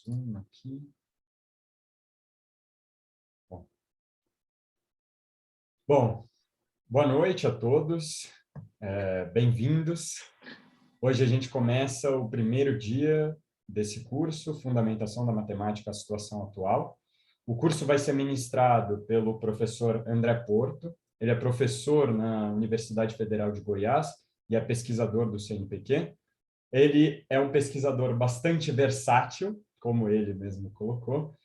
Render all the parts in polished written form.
Zoom aqui. Bom, boa noite a todos, bem-vindos. Hoje a gente começa o primeiro dia desse curso, Fundamentação da Matemática à Situação Atual. O curso vai ser ministrado pelo professor André Porto. Ele é professor na Universidade Federal de Goiás e é pesquisador do CNPq. Ele é um pesquisador bastante versátil, como ele mesmo colocou,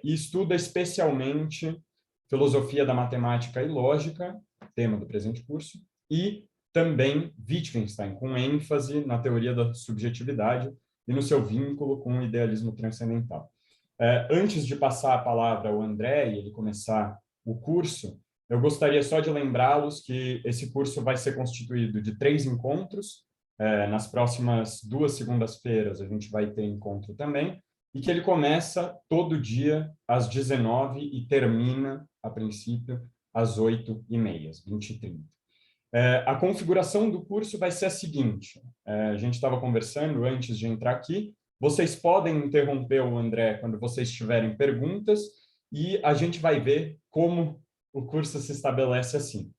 e estuda especialmente filosofia da matemática e lógica, tema do presente curso, e também Wittgenstein, com ênfase na teoria da subjetividade e no seu vínculo com o idealismo transcendental. Antes de passar a palavra ao André e ele começar o curso, eu gostaria só de lembrá-los que esse curso vai ser constituído de 3 encontros. Nas próximas 2 segundas-feiras a gente vai ter encontro também, e que ele começa todo dia às 19h e termina, a princípio, às 8h30, às 20h30. A configuração do curso vai ser a seguinte: a gente estava conversando antes de entrar aqui, vocês podem interromper o André quando vocês tiverem perguntas, e a gente vai ver como o curso se estabelece assim.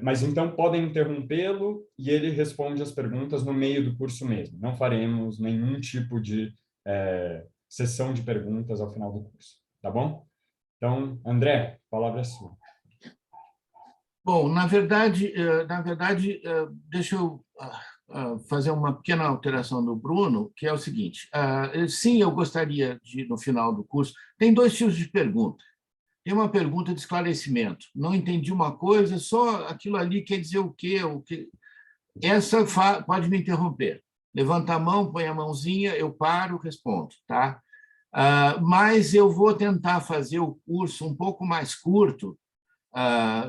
Mas então podem interrompê-lo e ele responde as perguntas no meio do curso mesmo. Não faremos nenhum tipo de sessão de perguntas ao final do curso, tá bom? Então, André, a palavra é sua. Bom, na verdade, deixa eu fazer uma pequena alteração do Bruno, que é o seguinte: sim, eu gostaria de, no final do curso, tem 2 tipos de pergunta. Tem uma pergunta de esclarecimento. Não entendi uma coisa, só aquilo ali quer dizer o quê? Essa pode me interromper. Levanta a mão, põe a mãozinha, eu paro, respondo, tá? Mas eu vou tentar fazer o curso um pouco mais curto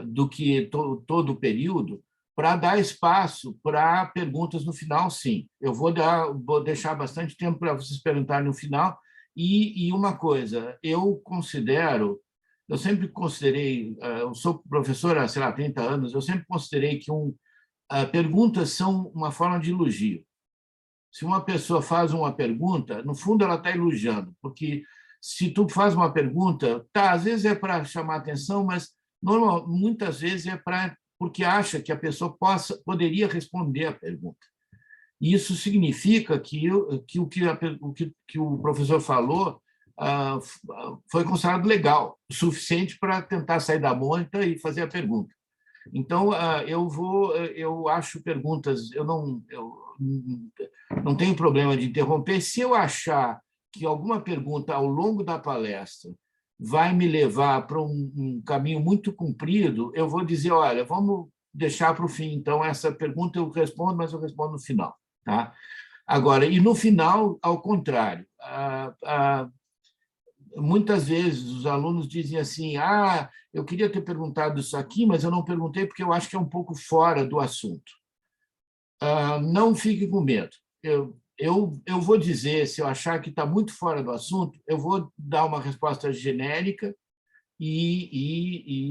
do que todo o período, para dar espaço para perguntas no final, sim. Eu vou deixar bastante tempo para vocês perguntarem no final. E uma coisa, eu sempre considerei, eu sou professor há, sei lá, 30 anos, eu sempre considerei que perguntas são uma forma de elogio. Se uma pessoa faz uma pergunta, no fundo ela está elogiando, porque se tu faz uma pergunta, tá, às vezes é para chamar atenção, mas muitas vezes é porque acha que a pessoa poderia responder a pergunta. E isso significa que o professor falou foi considerado legal, o suficiente para tentar sair da monta e fazer a pergunta. Então, eu acho perguntas, eu não tenho problema de interromper. Se eu achar que alguma pergunta ao longo da palestra vai me levar para um caminho muito comprido, eu vou dizer, olha, vamos deixar para o fim. Então, essa pergunta eu respondo, mas eu respondo no final. Tá? Agora, e no final, ao contrário, muitas vezes os alunos dizem assim, eu queria ter perguntado isso aqui, mas eu não perguntei porque eu acho que é um pouco fora do assunto. Não fique com medo. Eu vou dizer, se eu achar que está muito fora do assunto, eu vou dar uma resposta genérica e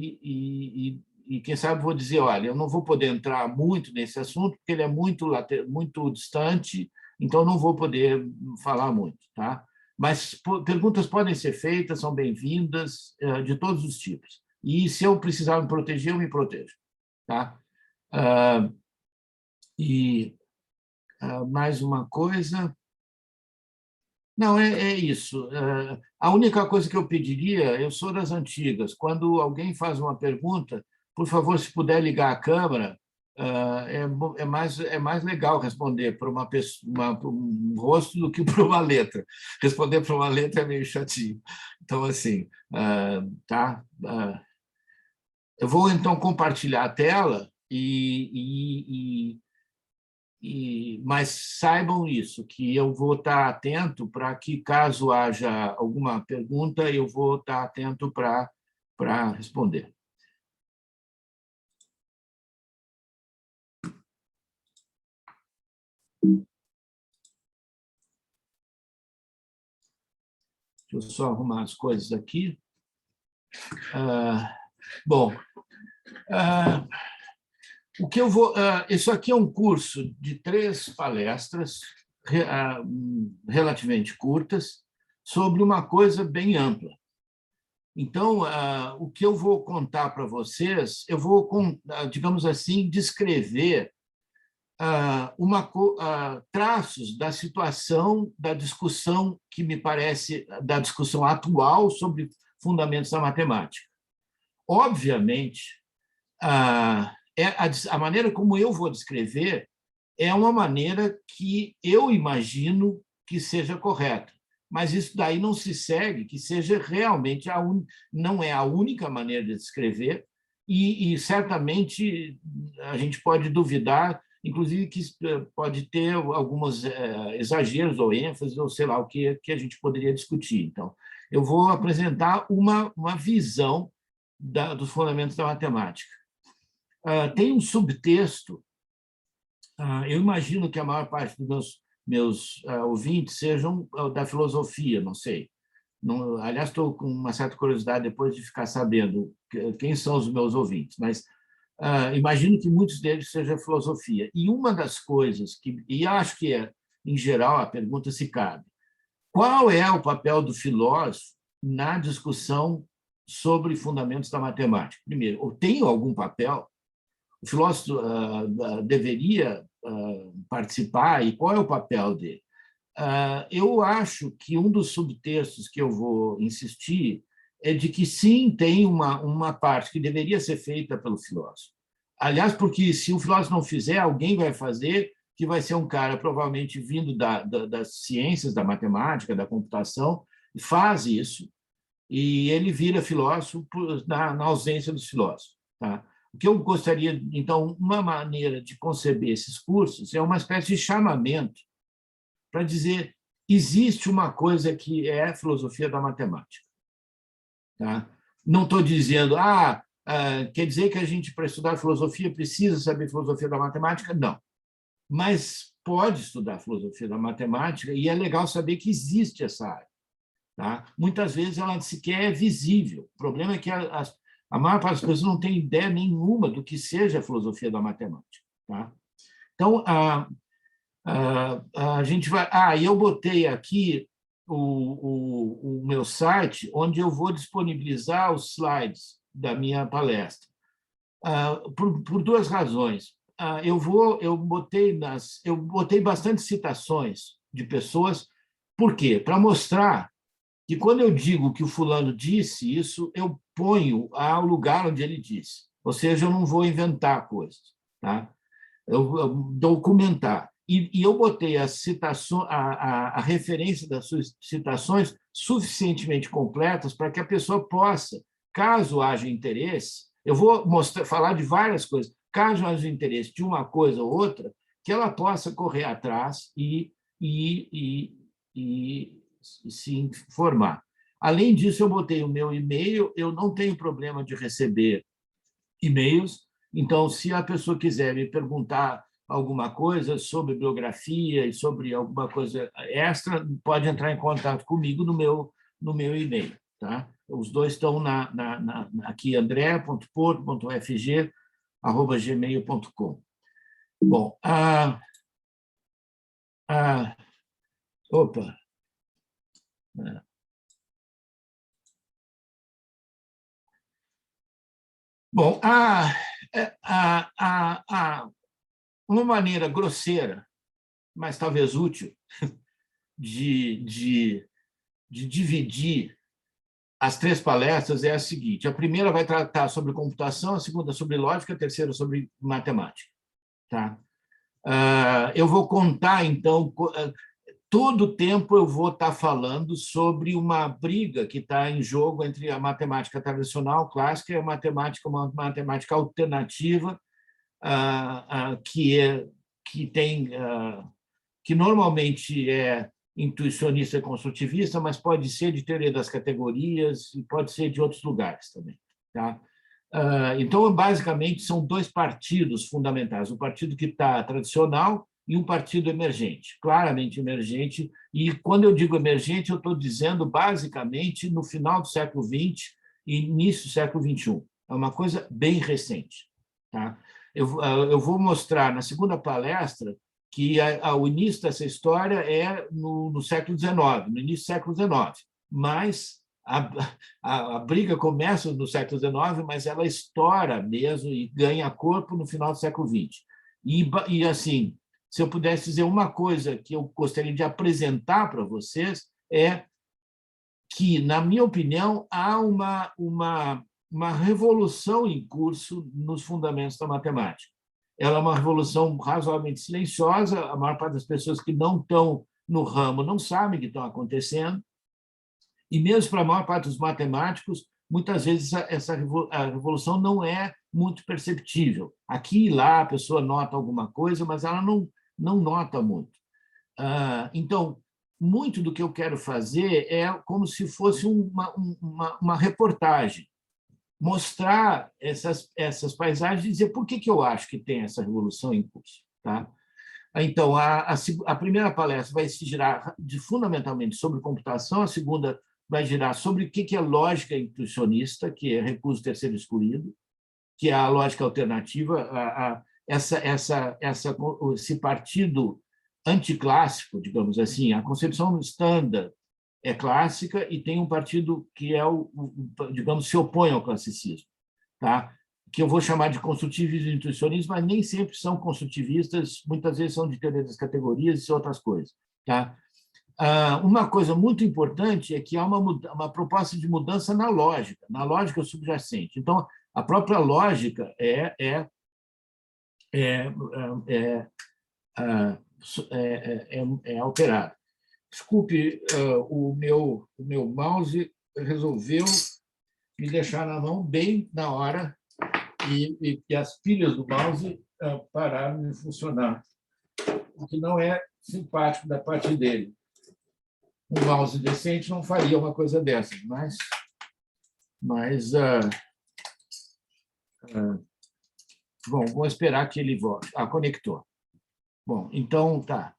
quem sabe, vou dizer, olha, eu não vou poder entrar muito nesse assunto, porque ele é muito distante, então não vou poder falar muito, tá? Mas perguntas podem ser feitas, são bem-vindas, de todos os tipos. E se eu precisar me proteger, eu me protejo, tá? Mais uma coisa. Não, é isso. A única coisa que eu pediria, eu sou das antigas, quando alguém faz uma pergunta, por favor, se puder ligar a câmera, é mais legal responder para um rosto do que para uma letra. Responder para uma letra é meio chatinho. Então, assim, tá? Eu vou, então, compartilhar a tela mas saibam isso, que eu vou estar atento para que, caso haja alguma pergunta, eu vou estar atento para responder. Deixa eu só arrumar as coisas aqui. Bom, o que eu vou... isso aqui é um curso de 3 palestras relativamente curtas sobre uma coisa bem ampla. Então, o que eu vou contar para vocês, eu vou, digamos assim, descrever traços da situação, da discussão que me parece, da discussão atual sobre fundamentos da matemática. Obviamente, a maneira como eu vou descrever é uma maneira que eu imagino que seja correta, mas isso daí não se segue que seja realmente não é a única maneira de descrever, e certamente a gente pode duvidar, inclusive que pode ter alguns exageros ou ênfase, ou sei lá, o que a gente poderia discutir. Então, eu vou apresentar uma visão dos fundamentos da matemática. Tem um subtexto, eu imagino que a maior parte dos meus ouvintes sejam da filosofia, não sei. Não, aliás, estou com uma certa curiosidade depois de ficar sabendo quem são os meus ouvintes, mas imagino que muitos deles sejam filosofia. E uma das coisas e acho que em geral, a pergunta se cabe: qual é o papel do filósofo na discussão sobre fundamentos da matemática? Primeiro, ou tem algum papel? O filósofo deveria participar, e qual é o papel dele? Eu acho que um dos subtextos que eu vou insistir é de que, sim, tem uma parte que deveria ser feita pelo filósofo. Aliás, porque se o filósofo não fizer, alguém vai fazer, que vai ser um cara provavelmente vindo das ciências, da matemática, da computação, e faz isso, e ele vira filósofo na ausência dos filósofos. Tá? O que eu gostaria, então, uma maneira de conceber esses cursos é uma espécie de chamamento para dizer: existe uma coisa que é a filosofia da matemática. Tá? Não estou dizendo, quer dizer que a gente, para estudar filosofia, precisa saber filosofia da matemática? Não. Mas pode estudar filosofia da matemática e é legal saber que existe essa área. Tá? Muitas vezes ela sequer é visível. O problema é que a maior parte das pessoas não tem ideia nenhuma do que seja a filosofia da matemática. Tá? Então, a gente vai... e eu botei aqui o meu site, onde eu vou disponibilizar os slides da minha palestra, por duas razões. Eu botei bastante citações de pessoas. Por quê? Para mostrar que, quando eu digo que o fulano disse isso, eu ponho ao lugar onde ele disse. Ou seja, eu não vou inventar coisas. Tá? Eu documentar. E eu botei a referência das suas citações suficientemente completas para que a pessoa possa, caso haja interesse, eu vou falar de várias coisas, caso haja interesse de uma coisa ou outra, que ela possa correr atrás e se informar. Além disso, eu botei o meu e-mail, eu não tenho problema de receber e-mails, então, se a pessoa quiser me perguntar alguma coisa sobre biografia e sobre alguma coisa extra, pode entrar em contato comigo no meu e-mail. Tá? Os dois estão aqui, andré.porto.fg@gmail.com. Bom, opa. Bom, uma maneira grosseira, mas talvez útil, de dividir as três palestras é a seguinte: a primeira vai tratar sobre computação, a segunda sobre lógica, a terceira sobre matemática. Tá? Eu vou contar, então, todo o tempo eu vou estar falando sobre uma briga que está em jogo entre a matemática tradicional, clássica, e uma matemática alternativa, que normalmente é intuicionista e construtivista, mas pode ser de teoria das categorias e pode ser de outros lugares também. Tá? Então, basicamente, são dois partidos fundamentais: o partido que está tradicional e um partido emergente, claramente emergente. E, quando eu digo emergente, eu estou dizendo, basicamente, no final do século XX e início do século XXI. É uma coisa bem recente. Tá? Eu vou mostrar, na segunda palestra, que o início dessa história é no século XIX, no início do século XIX. Mas a briga começa no século XIX, mas ela estoura mesmo e ganha corpo no final do século XX. E assim, se eu pudesse dizer uma coisa que eu gostaria de apresentar para vocês, é que, na minha opinião, há uma revolução em curso nos fundamentos da matemática. Ela é uma revolução razoavelmente silenciosa, a maior parte das pessoas que não estão no ramo não sabem que estão acontecendo, e mesmo para a maior parte dos matemáticos, muitas vezes a revolução não é muito perceptível. Aqui e lá a pessoa nota alguma coisa, mas ela não nota muito. Então, muito do que eu quero fazer é como se fosse uma reportagem, mostrar essas paisagens e dizer por que eu acho que tem essa revolução em curso. Tá? Então, a primeira palestra vai se girar fundamentalmente sobre computação, a segunda vai girar sobre o que é lógica intuicionista, que é recurso terceiro excluído, que é a lógica alternativa, esse partido anticlássico, digamos assim, a concepção standard é clássica e tem um partido que digamos, se opõe ao classicismo, tá? Que eu vou chamar de construtivismo e intuicionismo, mas nem sempre são construtivistas, muitas vezes são de teoria das categorias e outras coisas, tá? Uma coisa muito importante é que há uma proposta de mudança na lógica subjacente. Então, a própria lógica é alterada. Desculpe, o meu mouse resolveu me deixar na mão bem na hora e as pilhas do mouse pararam de funcionar, o que não é simpático da parte dele. Um mouse decente não faria uma coisa dessas, mas bom, vou esperar que ele volte. Conectou. Bom, então tá.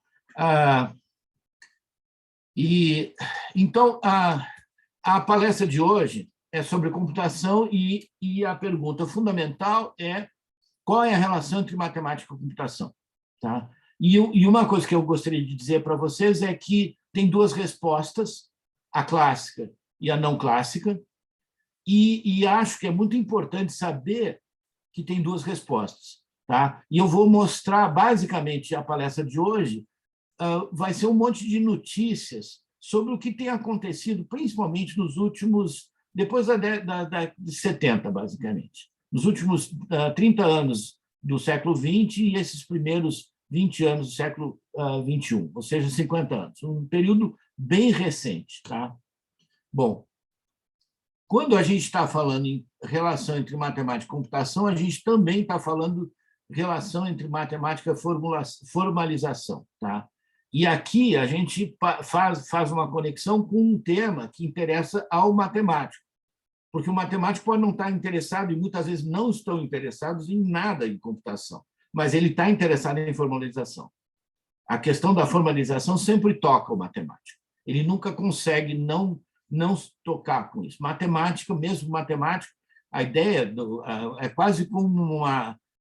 Então, a palestra de hoje é sobre computação e a pergunta fundamental é qual é a relação entre matemática e computação. Tá? E uma coisa que eu gostaria de dizer para vocês é que tem duas respostas, a clássica e a não clássica, e acho que é muito importante saber que tem duas respostas. Tá? E eu vou mostrar, basicamente, a palestra de hoje vai ser um monte de notícias sobre o que tem acontecido, principalmente nos últimos, depois da década de 70, basicamente. Nos últimos 30 anos do século XX e esses primeiros 20 anos do século XXI, ou seja, 50 anos. Um período bem recente. Tá? Bom, quando a gente está falando em relação entre matemática e computação, a gente também está falando relação entre matemática e formalização. Tá? E aqui a gente faz uma conexão com um tema que interessa ao matemático, porque o matemático pode não estar interessado, e muitas vezes não estão interessados em nada em computação, mas ele está interessado em formalização. A questão da formalização sempre toca o matemático. Ele nunca consegue não tocar com isso. Matemática, mesmo matemático, a ideia é quase como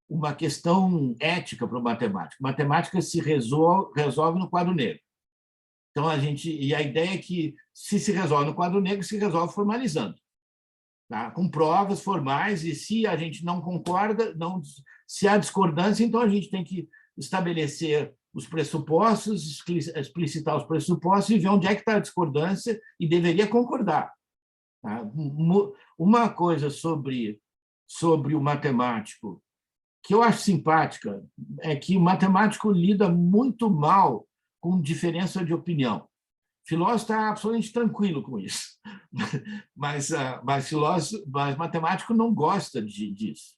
uma questão ética para o matemático. Matemática se resolve no quadro negro. Então, a ideia é que, se resolve no quadro negro, se resolve formalizando, tá? Com provas formais, e se a gente não concorda, se há discordância, então a gente tem que estabelecer os pressupostos, explicitar os pressupostos e ver onde é que está a discordância e deveria concordar. Tá? Uma coisa sobre o matemático que eu acho simpática é que o matemático lida muito mal com diferença de opinião. O filósofo está absolutamente tranquilo com isso, mas matemático não gosta disso.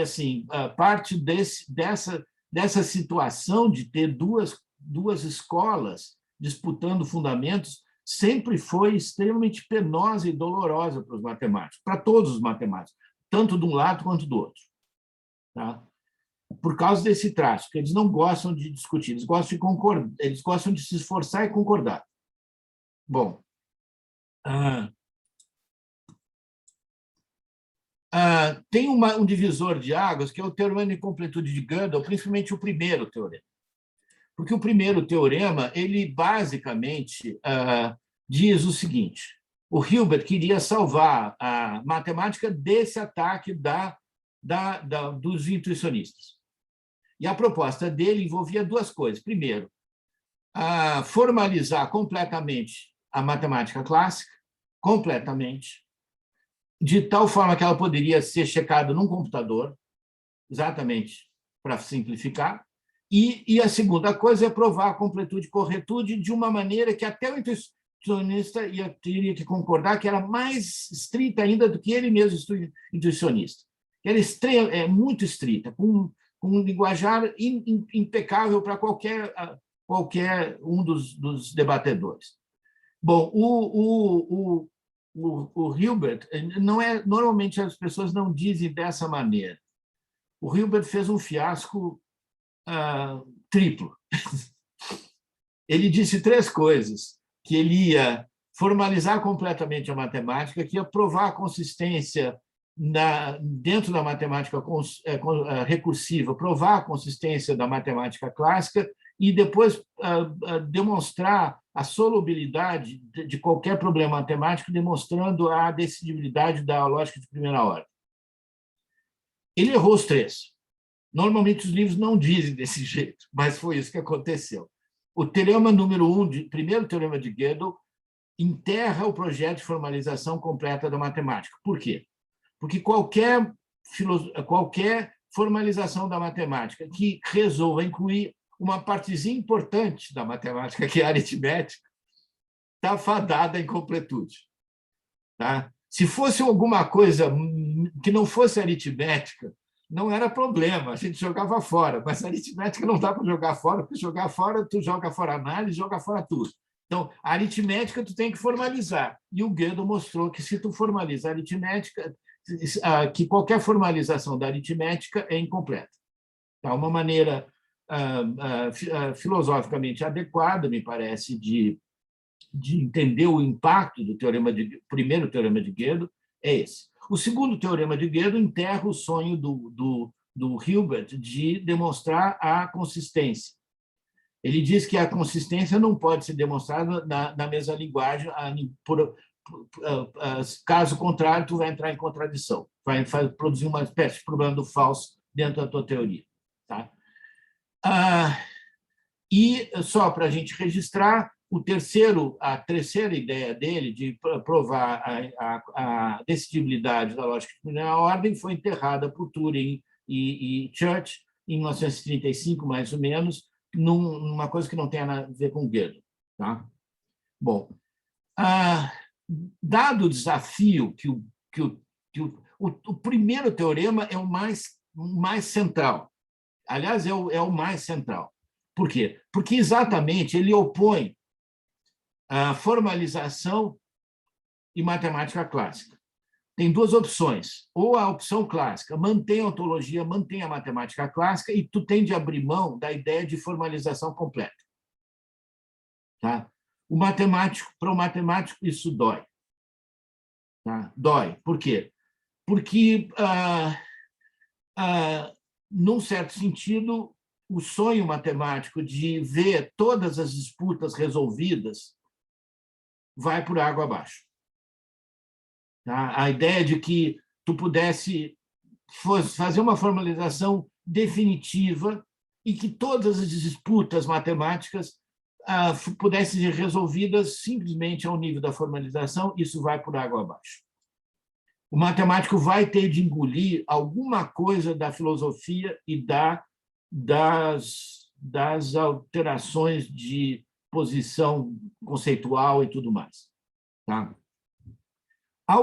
Assim, parte dessa situação de ter duas escolas disputando fundamentos sempre foi extremamente penosa e dolorosa para os matemáticos, para todos os matemáticos, tanto de um lado quanto do outro. Tá? Por causa desse traço, que eles não gostam de discutir, eles gostam de concordar, eles gostam de se esforçar e concordar. Bom, tem um divisor de águas, que é o teorema de incompletude de Gödel, principalmente o primeiro teorema. Porque o primeiro teorema, ele basicamente diz o seguinte: o Hilbert queria salvar a matemática desse ataque dos intuicionistas. E a proposta dele envolvia duas coisas. Primeiro, formalizar completamente a matemática clássica, completamente, de tal forma que ela poderia ser checada num computador, exatamente para simplificar. E a segunda coisa é provar a completude e corretude de uma maneira que até o intuicionista teria que concordar que era mais estrita ainda do que ele mesmo, intuicionista. Ela é muito estrita, com um linguajar impecável para qualquer um dos debatedores. Bom, o Hilbert não é, normalmente as pessoas não dizem dessa maneira. O Hilbert fez um fiasco triplo. Ele disse três coisas: que ele ia formalizar completamente a matemática, que ia provar a consistência dentro da matemática recursiva, provar a consistência da matemática clássica e depois demonstrar a solubilidade de qualquer problema matemático, demonstrando a decidibilidade da lógica de primeira ordem. Ele errou os três. Normalmente os livros não dizem desse jeito, mas foi isso que aconteceu. O teorema número 1, primeiro teorema de Gödel, enterra o projeto de formalização completa da matemática. Por quê? Porque qualquer formalização da matemática que resolva incluir uma partezinha importante da matemática, que é a aritmética, está fadada à incompletude. Tá? Se fosse alguma coisa que não fosse aritmética, não era problema, a gente jogava fora, mas a aritmética não dá para jogar fora, porque jogar fora, tu joga fora a análise, joga fora tudo. Então, a aritmética tu tem que formalizar. E o Gödel mostrou que se tu formaliza a aritmética, que qualquer formalização da aritmética é incompleta. Tá? Uma maneira filosoficamente adequada, me parece, de entender o impacto do primeiro teorema de Gödel é esse. O segundo teorema de Gödel enterra o sonho do Hilbert de demonstrar a consistência. Ele diz que a consistência não pode ser demonstrada na mesma linguagem, caso contrário, tu vai entrar em contradição, vai produzir uma espécie de problema do falso dentro da tua teoria. Tá? E, só para a gente registrar, a terceira ideia dele de provar a decidibilidade da lógica de primeira ordem foi enterrada por Turing e Church em 1935, mais ou menos, numa coisa que não tem nada a ver com Gödel. Tá? Bom, dado o desafio que o primeiro teorema é o mais central, aliás, é o mais central. Por quê? Porque exatamente ele opõe a formalização e matemática clássica. Tem duas opções. Ou a opção clássica mantém a ontologia, mantém a matemática clássica, e tu tem de abrir mão da ideia de formalização completa. Tá? Para o matemático, isso dói. Tá? Dói. Por quê? Porque, num certo sentido, o sonho matemático de ver todas as disputas resolvidas vai por água abaixo. Tá? A ideia de que tu pudesse fazer uma formalização definitiva e que todas as disputas matemáticas pudessem ser resolvidas simplesmente ao nível da formalização, isso vai por água abaixo. O matemático vai ter de engolir alguma coisa da filosofia e das alterações de posição conceitual e tudo mais. Tá? A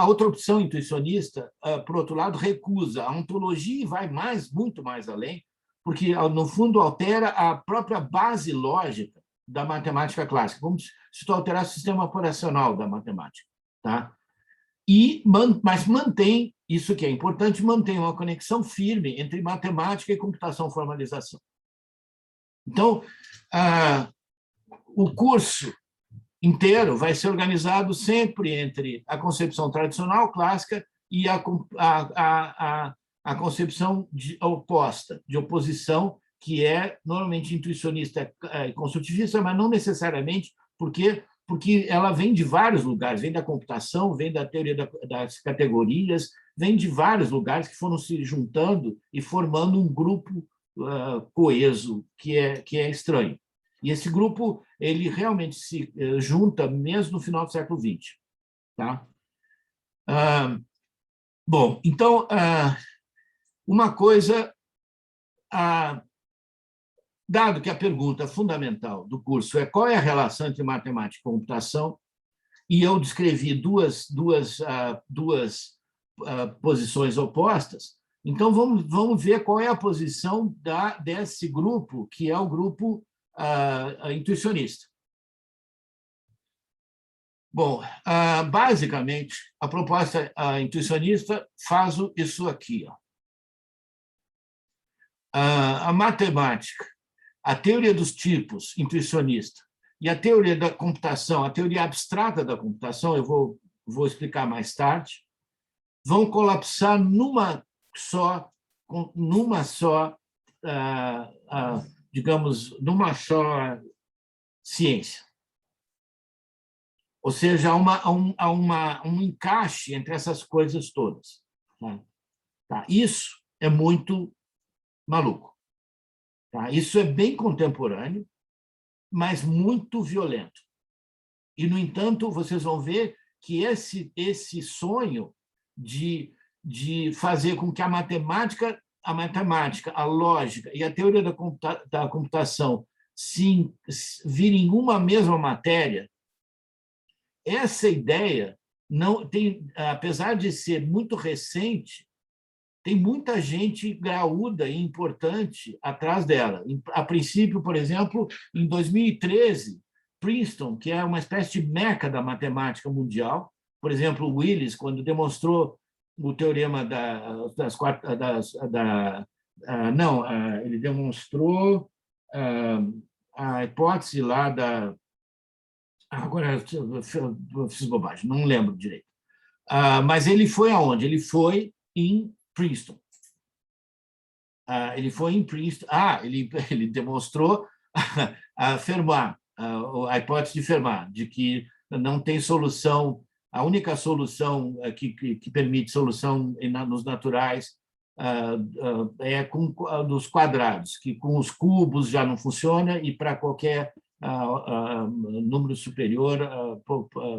outra opção intuicionista, por outro lado, recusa a ontologia e vai muito mais além, porque, no fundo, altera a própria base lógica da matemática clássica, como se tu alterasse o sistema operacional da matemática. Tá? Mas mantém, isso que é importante, mantém uma conexão firme entre matemática e computação formalização. Então, o curso inteiro vai ser organizado sempre entre a concepção tradicional clássica e a concepção oposta, de oposição, que é normalmente intuicionista e construtivista, mas não necessariamente porque ela vem de vários lugares, vem da computação, vem da teoria das categorias, vem de vários lugares que foram se juntando e formando um grupo coeso que é estranho. E esse grupo ele realmente se junta mesmo no final do século XX. Tá? Bom, então, uma coisa, dado que a pergunta fundamental do curso é qual é a relação entre matemática e computação, e eu descrevi duas posições opostas, então vamos ver qual é a posição desse grupo, que é o grupo intuicionista. Bom, basicamente, a proposta intuicionista faz isso aqui. Ó. A matemática, a teoria dos tipos intuicionista e a teoria da computação, a teoria abstrata da computação, eu vou explicar mais tarde, vão colapsar numa só ciência. Ou seja, há um encaixe entre essas coisas todas. Tá? Isso é muito maluco. Tá? Isso é bem contemporâneo, mas muito violento. E, no entanto, vocês vão ver que esse sonho de fazer com que a matemática, a lógica e a teoria da computação se virem uma mesma matéria, essa ideia não tem, apesar de ser muito recente, tem muita gente graúda e importante atrás dela. A princípio, por exemplo, em 2013, Princeton, que é uma espécie de meca da matemática mundial, por exemplo, Willis, quando demonstrou o teorema ele demonstrou a hipótese lá da... Agora eu fiz bobagem, não lembro direito. Mas ele foi aonde? Ele foi em Princeton. Ele foi em Princeton. Ele demonstrou a Fermat, a hipótese de Fermat, de que não tem solução, a única solução que permite solução nos naturais é dos quadrados, que com os cubos já não funciona e para qualquer número superior,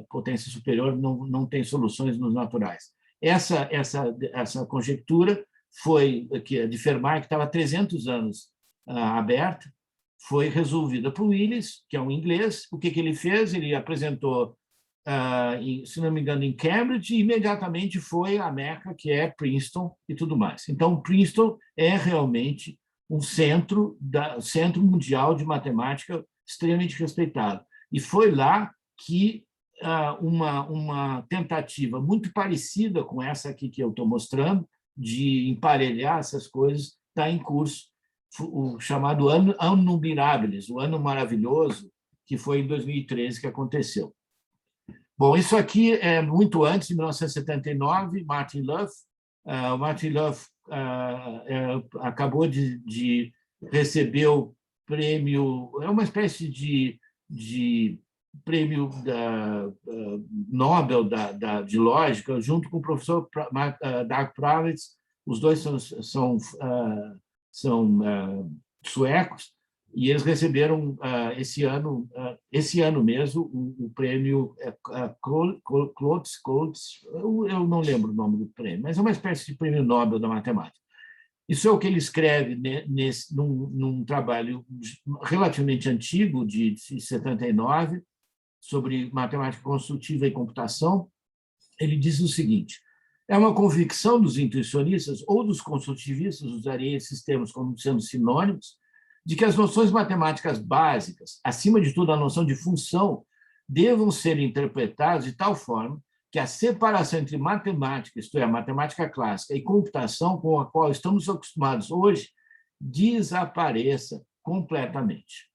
potência superior, não tem soluções nos naturais. Essa conjectura foi de Fermat, que estava há 300 anos aberta, foi resolvida por Willis, que é um inglês. O que ele fez? Ele apresentou, se não me engano, em Cambridge, e imediatamente foi a Meca, que é Princeton e tudo mais. Então, Princeton é realmente um centro mundial de matemática extremamente respeitado. E foi lá que uma tentativa muito parecida com essa aqui que eu estou mostrando, de emparelhar essas coisas, está em curso, o chamado Annum Mirabilis, o Ano Maravilhoso, que foi em 2013 que aconteceu. Bom, isso aqui é muito antes, de 1979, Martin Löf. Martin Löf acabou de receber o prêmio, é uma espécie de prêmio Nobel de Lógica, junto com o professor Dag Pravets. Os dois são suecos, e eles receberam esse ano mesmo o prêmio Klotz, eu não lembro o nome do prêmio, mas é uma espécie de prêmio Nobel da matemática. Isso é o que ele escreve num trabalho relativamente antigo, de 79, sobre matemática construtiva e computação. Ele diz o seguinte: é uma convicção dos intuicionistas ou dos construtivistas, usarei esses termos como sendo sinônimos, de que as noções matemáticas básicas, acima de tudo a noção de função, devam ser interpretadas de tal forma que a separação entre matemática, isto é, a matemática clássica, e computação, com a qual estamos acostumados hoje, desapareça completamente.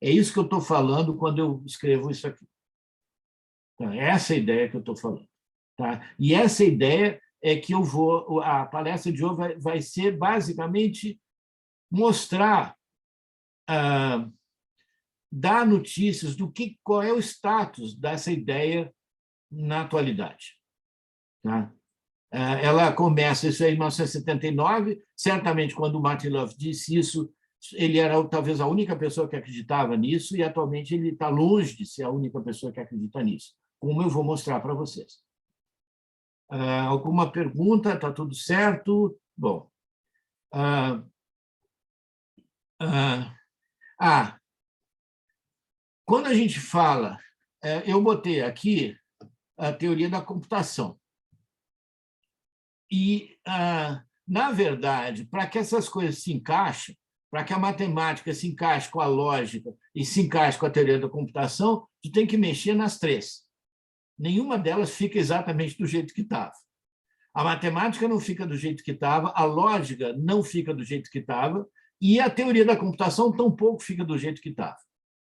É isso que eu estou falando quando eu escrevo isso aqui. Então, é essa a ideia que eu estou falando. Tá? E essa ideia é que a palestra de hoje vai ser basicamente mostrar dá notícias qual é o status dessa ideia na atualidade. Tá? Ela começa, isso é em 1979, certamente quando o Martin Love disse isso, ele era talvez a única pessoa que acreditava nisso, e atualmente ele está longe de ser a única pessoa que acredita nisso, como eu vou mostrar para vocês. Alguma pergunta? Está tudo certo? Bom. Quando a gente fala, eu botei aqui a teoria da computação. E, na verdade, para que essas coisas se encaixem, para que a matemática se encaixe com a lógica e se encaixe com a teoria da computação, tu tem que mexer nas três. Nenhuma delas fica exatamente do jeito que estava. A matemática não fica do jeito que estava, a lógica não fica do jeito que estava, e a teoria da computação tampouco fica do jeito que estava.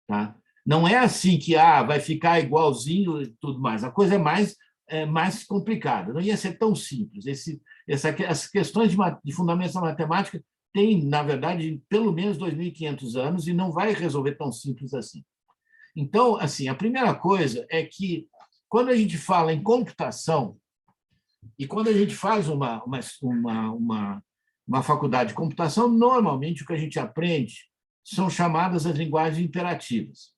Tá? Não é assim que vai ficar igualzinho e tudo mais. A coisa é mais complicada. Não ia ser tão simples. As questões de fundamentos da matemática têm, na verdade, pelo menos 2.500 anos e não vai resolver tão simples assim. Então, assim, a primeira coisa é que, quando a gente fala em computação, e quando a gente faz uma faculdade de computação, normalmente o que a gente aprende são chamadas as linguagens imperativas.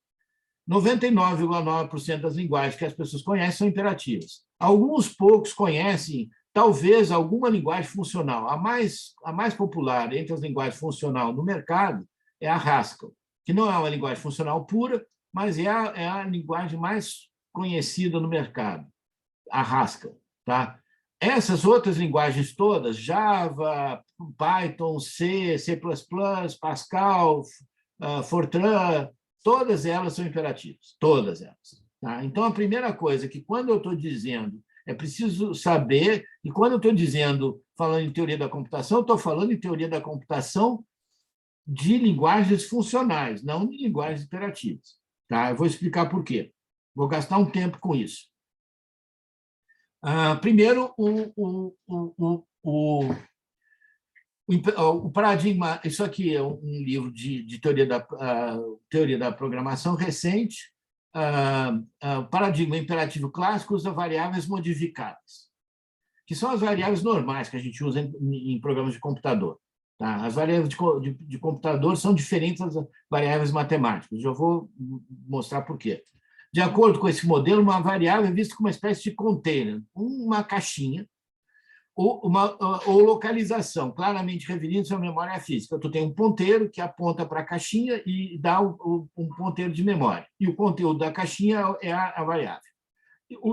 99,9% das linguagens que as pessoas conhecem são imperativas. Alguns poucos conhecem, talvez, alguma linguagem funcional. A mais popular entre as linguagens funcionais no mercado é a Haskell, que não é uma linguagem funcional pura, mas é a linguagem mais conhecida no mercado, a Haskell. Tá? Essas outras linguagens todas, Java, Python, C, C++, Pascal, Fortran, todas elas são imperativas, todas elas. Tá? Então, a primeira coisa que, quando eu estou dizendo, é preciso saber, e quando eu estou falando em teoria da computação, estou falando em teoria da computação de linguagens funcionais, não de linguagens imperativas. Tá? Eu vou explicar por quê. Vou gastar um tempo com isso. Primeiro, o paradigma, isso aqui é um livro de teoria da programação recente. O paradigma imperativo clássico usa variáveis modificadas, que são as variáveis normais que a gente usa em programas de computador. Tá? As variáveis de computador são diferentes das variáveis matemáticas. Eu vou mostrar por quê. De acordo com esse modelo, uma variável é vista como uma espécie de container, uma caixinha, ou localização, claramente referindo-se à memória física. Tu tem um ponteiro que aponta para a caixinha e dá um ponteiro de memória. E o conteúdo da caixinha é a variável.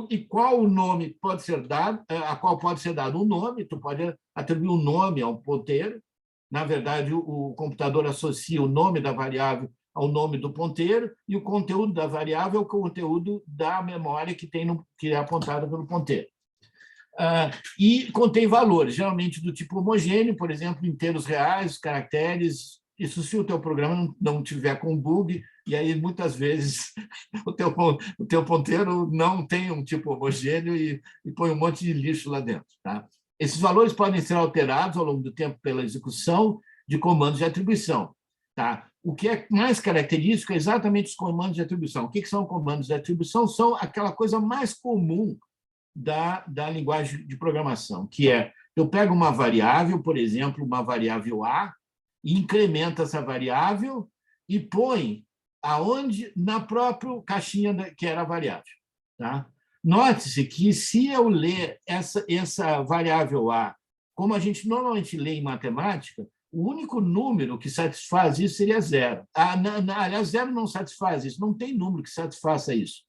E qual o nome pode ser dado, a qual pode ser dado um nome, tu pode atribuir um nome a um ponteiro. Na verdade, o computador associa o nome da variável ao nome do ponteiro, e o conteúdo da variável é o conteúdo da memória que é apontada pelo ponteiro. E contém valores, geralmente do tipo homogêneo, por exemplo, inteiros reais, caracteres. Isso se o teu programa não tiver com bug, e aí muitas vezes o teu ponteiro não tem um tipo homogêneo e põe um monte de lixo lá dentro. Tá? Esses valores podem ser alterados ao longo do tempo pela execução de comandos de atribuição. Tá? O que é mais característico é exatamente os comandos de atribuição. O que são comandos de atribuição? São aquela coisa mais comum da linguagem de programação, que é, eu pego uma variável, por exemplo, uma variável A, e incremento essa variável e põe aonde? Na própria caixinha que era a variável. Tá? Note-se que, se eu ler essa variável A, como a gente normalmente lê em matemática, o único número que satisfaz isso seria zero. Aliás, zero não satisfaz isso, não tem número que satisfaça isso.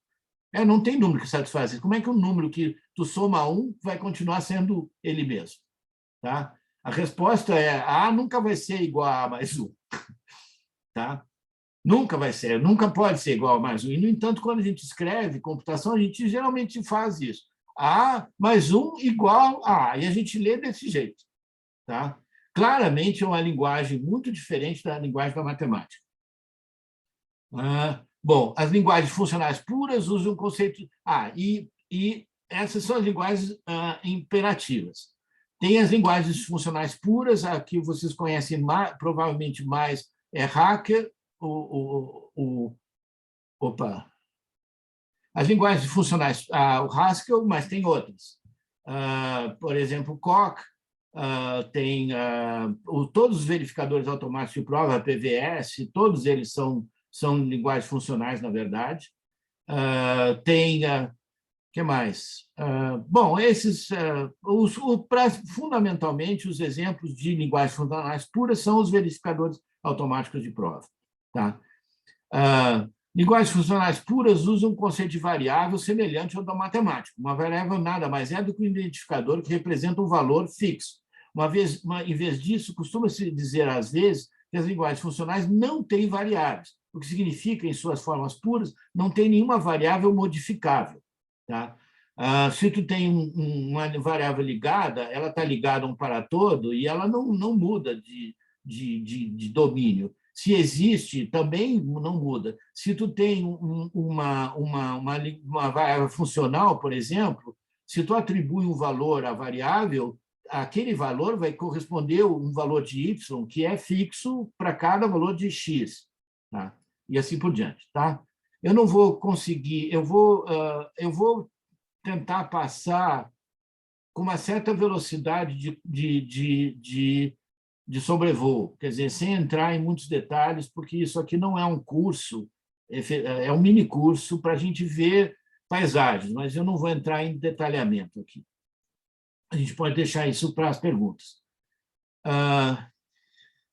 Não tem número que satisfaz isso. Como é que um número que tu soma 1 vai continuar sendo ele mesmo? Tá? A resposta é: A nunca vai ser igual a mais 1. Tá? Nunca vai ser, nunca pode ser igual a mais 1. E, no entanto, quando a gente escreve computação, a gente geralmente faz isso. A mais 1 igual a A. E a gente lê desse jeito. Tá? Claramente é uma linguagem muito diferente da linguagem da matemática. Bom, as linguagens funcionais puras usam o conceito... E essas são as linguagens imperativas. Tem as linguagens funcionais puras, a que vocês conhecem provavelmente mais é Haskell, opa, as linguagens funcionais, o Haskell, mas tem outras. Por exemplo, o Coq, tem todos os verificadores automáticos de prova, a PVS, todos eles são linguagens funcionais, na verdade. Tem, que mais? Bom, esses, fundamentalmente, os exemplos de linguagens funcionais puras são os verificadores automáticos de prova. Tá? Linguagens funcionais puras usam um conceito de variável semelhante ao da matemática. Uma variável nada mais é do que um identificador que representa um valor fixo. Em vez disso, costuma-se dizer, às vezes, que as linguagens funcionais não têm variáveis, o que significa, em suas formas puras, não tem nenhuma variável modificável. Tá? Se tu tem uma variável ligada, ela está ligada a um para todo e ela não muda de domínio. Se existe, também não muda. Se tu tem uma variável funcional, por exemplo, se tu atribui um valor à variável, aquele valor vai corresponder a um valor de y que é fixo para cada valor de x. Tá? E assim por diante. Tá? Eu não vou conseguir, eu vou tentar passar com uma certa velocidade de sobrevoo, quer dizer, sem entrar em muitos detalhes, porque isso aqui não é um curso, é um mini curso para a gente ver paisagens, mas eu não vou entrar em detalhamento aqui. A gente pode deixar isso para as perguntas.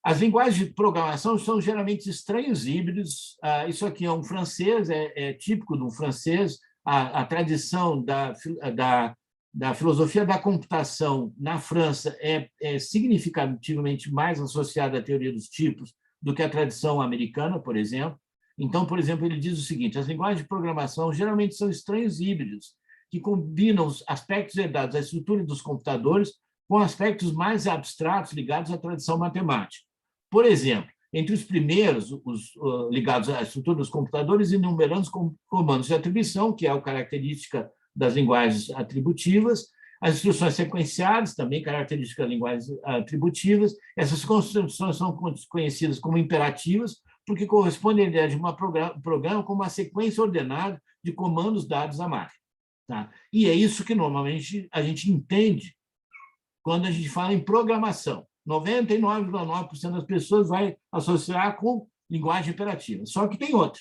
As linguagens de programação são geralmente estranhos híbridos. Isso aqui é um francês, é típico de um francês. A tradição da filosofia da computação na França é significativamente mais associada à teoria dos tipos do que a tradição americana, por exemplo. Então, por exemplo, ele diz o seguinte: as linguagens de programação geralmente são estranhos híbridos, que combinam os aspectos herdados da estrutura dos computadores com aspectos mais abstratos ligados à tradição matemática. Por exemplo, entre os primeiros, os ligados à estrutura dos computadores, enumerando os comandos de atribuição, que é a característica das linguagens atributivas, as instruções sequenciadas, também características das linguagens atributivas. Essas construções são conhecidas como imperativas, porque correspondem à ideia de um programa com uma sequência ordenada de comandos dados à máquina. Tá? E é isso que normalmente a gente entende quando a gente fala em programação. 99,9% das pessoas vai associar com linguagem imperativa. Só que tem outra.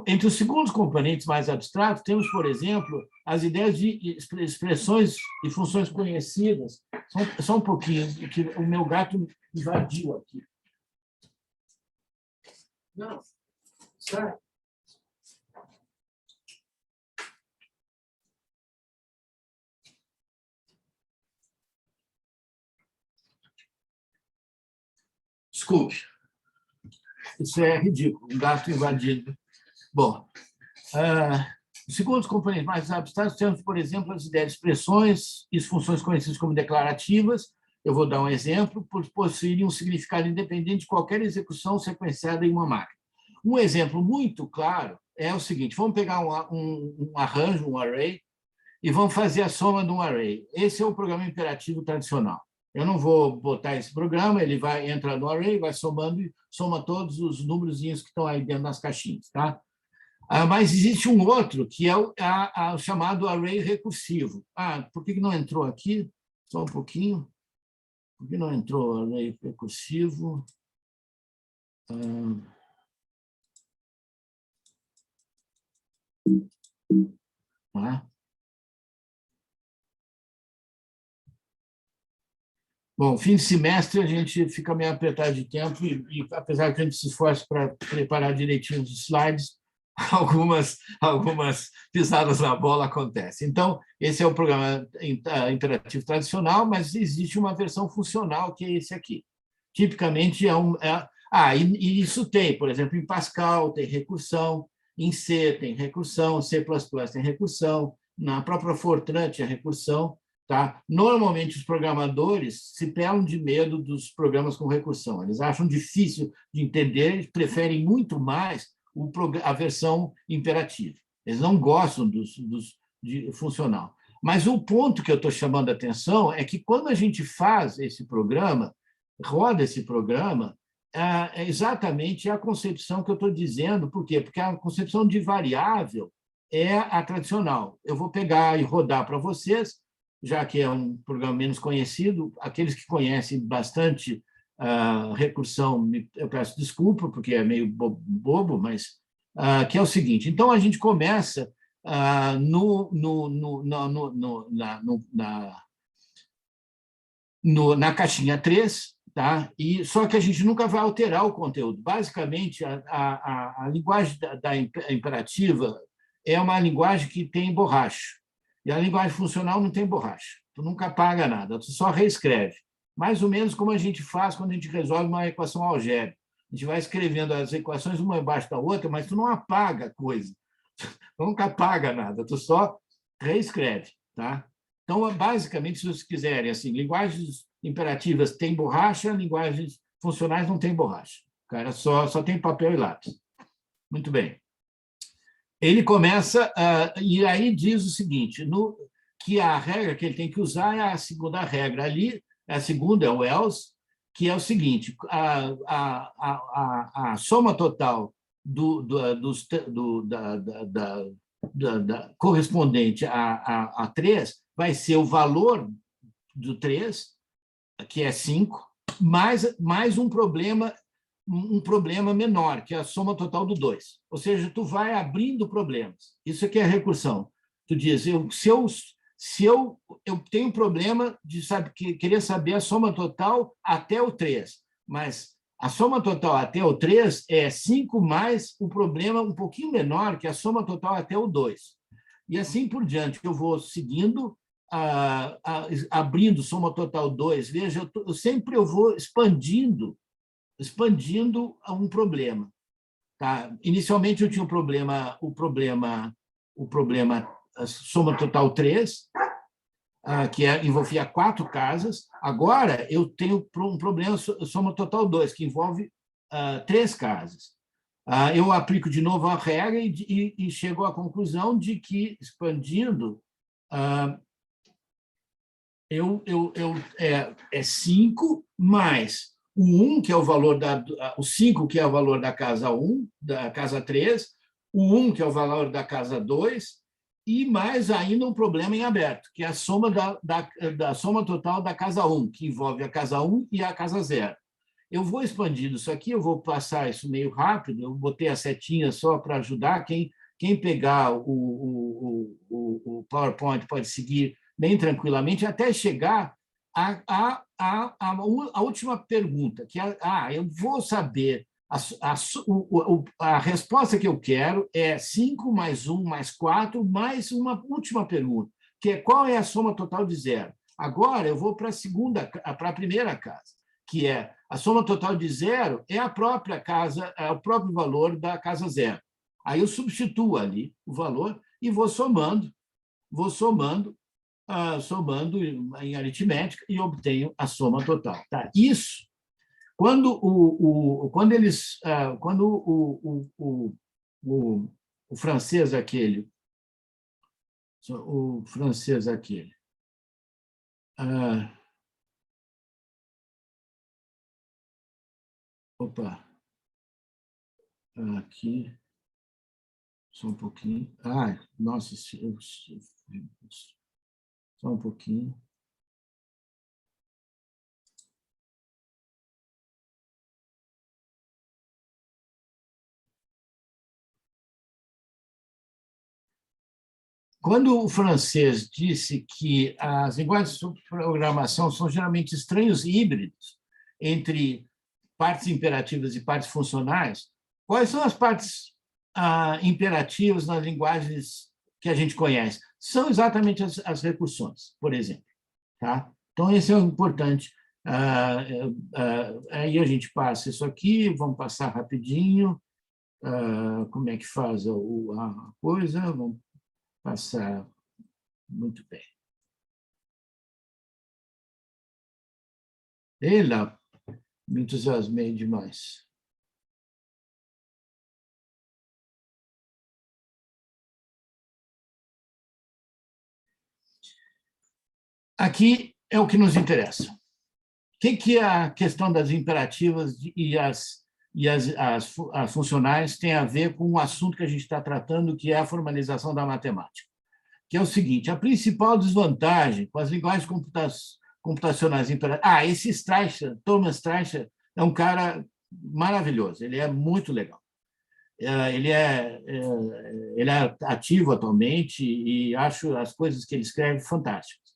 Entre os segundos componentes mais abstratos, temos, por exemplo, as ideias de expressões e funções conhecidas. Só um pouquinho, que o meu gato invadiu aqui. Não, sai. Desculpe. Isso é ridículo, um gato invadido. Bom, segundo os componentes mais abstratos, temos, por exemplo, as ideias de expressões e funções conhecidas como declarativas. Eu vou dar um exemplo, por possuírem um significado independente de qualquer execução sequenciada em uma máquina. Um exemplo muito claro é o seguinte: vamos pegar um arranjo, um array, e vamos fazer a soma de um array. Esse é o programa imperativo tradicional. Eu não vou botar esse programa, ele vai entrar no array, vai somando e soma todos os númerozinhos que estão aí dentro das caixinhas. Tá? Mas existe um outro, que é o chamado array recursivo. Por que não entrou aqui? Só um pouquinho. Por que não entrou array recursivo? Bom, fim de semestre a gente fica meio apertado de tempo e apesar que a gente se esforce para preparar direitinho os slides, algumas pisadas na bola acontecem. Então, esse é o programa interativo tradicional, mas existe uma versão funcional, que é esse aqui. Tipicamente e isso tem, por exemplo, em Pascal tem recursão, em C tem recursão, C++ tem recursão, na própria Fortran tinha recursão. Tá? Normalmente, os programadores se pelam de medo dos programas com recursão. Eles acham difícil de entender, eles preferem muito mais a versão imperativa. Eles não gostam de funcional. Mas o ponto que eu estou chamando a atenção é que, quando a gente faz esse programa, roda esse programa, é exatamente a concepção que eu estou dizendo. Por quê? Porque a concepção de variável é a tradicional. Eu vou pegar e rodar para vocês, já que é um programa menos conhecido. Aqueles que conhecem bastante recursão, eu peço desculpa, porque é meio bobo, mas que é o seguinte. Então, a gente começa na caixinha 3, tá? Só que a gente nunca vai alterar o conteúdo. Basicamente, a linguagem da imperativa é uma linguagem que tem borracha. E a linguagem funcional não tem borracha. Tu nunca apaga nada, tu só reescreve. Mais ou menos como a gente faz quando a gente resolve uma equação algébrica. A gente vai escrevendo as equações uma embaixo da outra, mas tu não apaga a coisa. Tu nunca apaga nada, tu só reescreve, tá? Então, basicamente, se vocês quiserem, assim, linguagens imperativas têm borracha, linguagens funcionais não têm borracha. O cara só tem papel e lápis. Muito bem. Ele começa, e aí diz o seguinte, que a regra que ele tem que usar é a segunda regra ali, a segunda é o else, que é o seguinte, a soma total correspondente a 3 vai ser o valor do 3, que é 5, mais um problema menor, que é a soma total do 2. Ou seja, tu vai abrindo problemas. Isso aqui é a recursão. Tu diz, se eu tenho um problema de querer saber a soma total até o 3, mas a soma total até o 3 é 5 mais o problema um pouquinho menor, que é a soma total até o 2. E assim por diante, eu vou seguindo, abrindo soma total 2. Veja, eu vou expandindo um problema. Tá? Inicialmente, eu tinha o problema soma total 3, que envolvia 4 casas. Agora, eu tenho um problema soma total 2, que envolve 3 casas. Eu aplico de novo a regra e chego à conclusão de que, expandindo, é 5 mais o 1, que é o valor o 5, que é o valor da casa 1, da casa 3, o 1, que é o valor da casa 2, e mais ainda um problema em aberto, que é a soma da soma total da casa 1, que envolve a casa 1 e a casa 0. Eu vou expandindo isso aqui, eu vou passar isso meio rápido, eu botei a setinha só para ajudar. Quem pegar o PowerPoint pode seguir bem tranquilamente, até chegar à última pergunta, que é, eu vou saber, a resposta que eu quero é 5 mais 1 mais 4, mais uma última pergunta, que é qual é a soma total de 0. Agora eu vou para a primeira casa, que é a soma total de 0 é a própria casa, é o próprio valor da casa 0. Aí eu substituo ali o valor e vou somando em aritmética e obtenho a soma total. Tá? Isso, quando o francês aquele, aqui, só um pouquinho. Nossa, só um pouquinho. Quando o francês disse que as linguagens de programação são geralmente estranhos híbridos entre partes imperativas e partes funcionais, quais são as partes imperativas nas linguagens que a gente conhece? São exatamente as recursões, por exemplo. Tá? Então, esse é o importante. Aí a gente passa isso aqui, vamos passar rapidinho. Como é que faz a coisa? Vamos passar muito bem. Ela me entusiasmei demais. Aqui é o que nos interessa, que a questão das imperativas e as funcionais tem a ver com o assunto que a gente está tratando, que é a formalização da matemática? Que é o seguinte: a principal desvantagem com as linguagens computacionais imperativas... esse Streicher, Thomas Streicher, é um cara maravilhoso, ele é muito legal. Ele é ativo atualmente e acho as coisas que ele escreve fantásticas.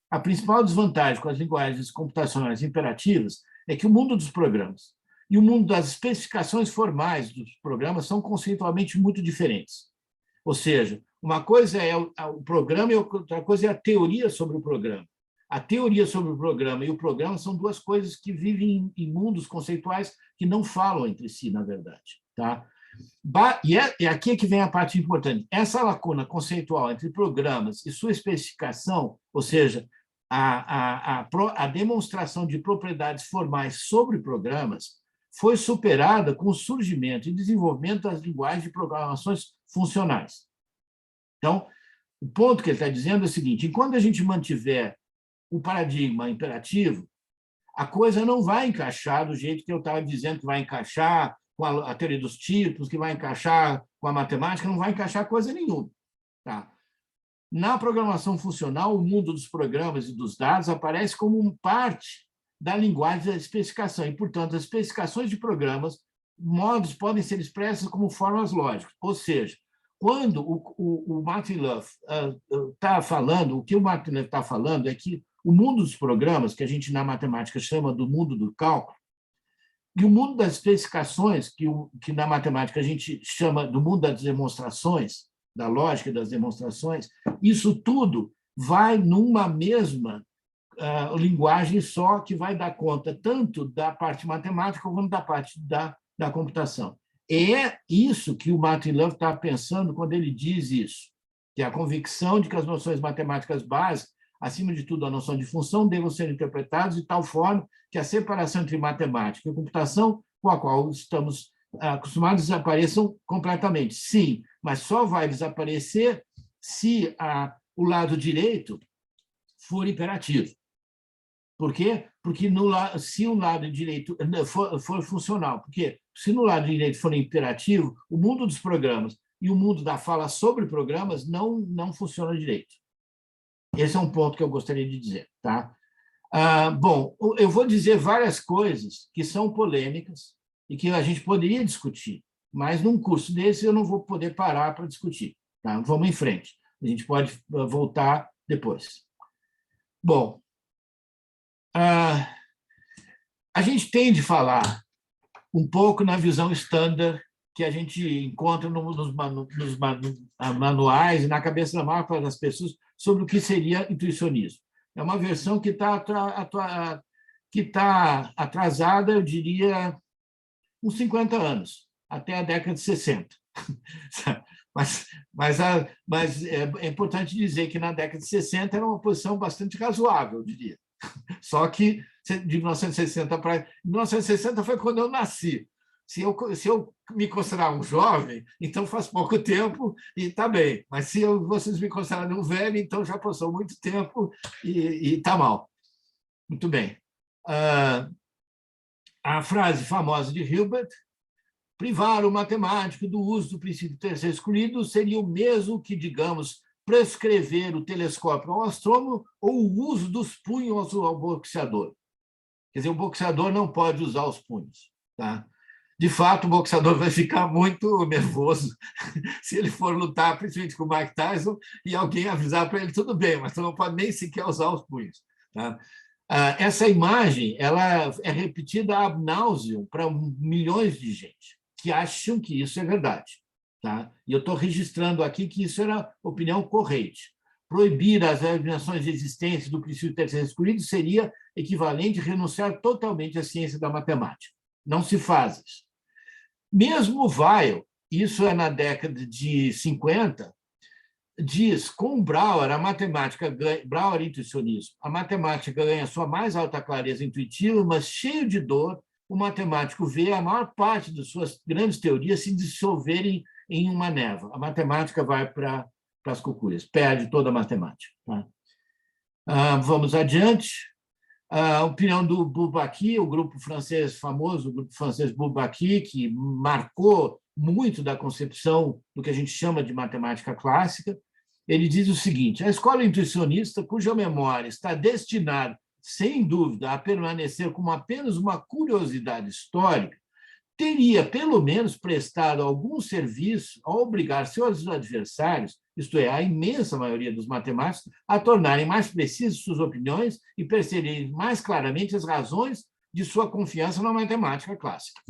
A principal desvantagem com as linguagens computacionais imperativas é que o mundo dos programas e o mundo das especificações formais dos programas são conceitualmente muito diferentes. Ou seja, uma coisa é o programa e outra coisa é a teoria sobre o programa. A teoria sobre o programa e o programa são duas coisas que vivem em mundos conceituais que não falam entre si, na verdade. Tá? E aqui é que vem a parte importante. Essa lacuna conceitual entre programas e sua especificação, ou seja, a demonstração de propriedades formais sobre programas, foi superada com o surgimento e desenvolvimento das linguagens de programações funcionais. Então, o ponto que ele está dizendo é o seguinte: enquanto a gente mantiver o paradigma imperativo, a coisa não vai encaixar do jeito que eu estava dizendo que vai encaixar com a teoria dos tipos, que vai encaixar com a matemática, não vai encaixar coisa nenhuma. Tá? Na programação funcional, o mundo dos programas e dos dados aparece como parte da linguagem da especificação, e, portanto, as especificações de programas, modos podem ser expressas como formas lógicas. Ou seja, quando o Martin Löf está falando, o que o Martin Löf está falando é que o mundo dos programas, que a gente na matemática chama do mundo do cálculo, e o mundo das especificações, que na matemática a gente chama do mundo das demonstrações, da lógica das demonstrações, isso tudo vai numa mesma linguagem só, que vai dar conta tanto da parte matemática quanto da parte da computação. É isso que o Martin Löf está pensando quando ele diz isso, que é a convicção de que as noções matemáticas básicas, acima de tudo a noção de função, devam ser interpretadas de tal forma que a separação entre matemática e computação, com a qual estamos acostumados, desapareçam completamente. Sim, mas só vai desaparecer se o lado direito for imperativo. Por quê? Porque se o lado direito for funcional, porque se no lado direito for imperativo, o mundo dos programas e o mundo da fala sobre programas não funciona direito. Esse é um ponto que eu gostaria de dizer. Tá? Bom, eu vou dizer várias coisas que são polêmicas e que a gente poderia discutir, mas num curso desse eu não vou poder parar para discutir. Tá? Vamos em frente. A gente pode voltar depois. Bom, a gente tem de falar um pouco na visão standard que a gente encontra nos manuais e na cabeça da maior parte das pessoas sobre o que seria intuicionismo. É uma versão que está atrasada, eu diria, uns 50 anos, até a década de 60. Mas é importante dizer que na década de 60 era uma posição bastante razoável, eu diria. Só que de 1960 para 1960 foi quando eu nasci. Se eu me considerar um jovem, então faz pouco tempo e está bem. Mas se vocês me considerarem um velho, então já passou muito tempo e está mal. Muito bem. A frase famosa de Hilbert: privar o matemático do uso do princípio de terceiro excluído seria o mesmo que, digamos, prescrever o telescópio ao astrônomo ou o uso dos punhos ao boxeador. Quer dizer, o boxeador não pode usar os punhos. Tá? De fato, o boxeador vai ficar muito nervoso se ele for lutar, principalmente com o Mike Tyson, e alguém avisar para ele: tudo bem, mas tu não pode nem sequer usar os punhos. Tá? Essa imagem ela é repetida ad nauseam para milhões de gente que acham que isso é verdade. Tá? E eu estou registrando aqui que isso era opinião corrente. Proibir as eliminações de existência do princípio terceiro excluído seria equivalente a renunciar totalmente à ciência da matemática. Não se faz isso. Mesmo Weil, isso é na década de 50, diz: com Brouwer, a matemática ganha, Brouwer intuicionismo, a matemática ganha sua mais alta clareza intuitiva, mas cheio de dor, o matemático vê a maior parte de suas grandes teorias se dissolverem em uma névoa. A matemática vai para as cucuias, perde toda a matemática. Tá? Vamos adiante. A opinião do Bourbaki, o grupo francês famoso, o grupo francês Bourbaki, que marcou muito da concepção do que a gente chama de matemática clássica. Ele diz o seguinte: a escola intuicionista, cuja memória está destinada, sem dúvida, a permanecer como apenas uma curiosidade histórica, teria, pelo menos, prestado algum serviço ao obrigar seus adversários, isto é, a imensa maioria dos matemáticos, a tornarem mais precisas suas opiniões e perceberem mais claramente as razões de sua confiança na matemática clássica.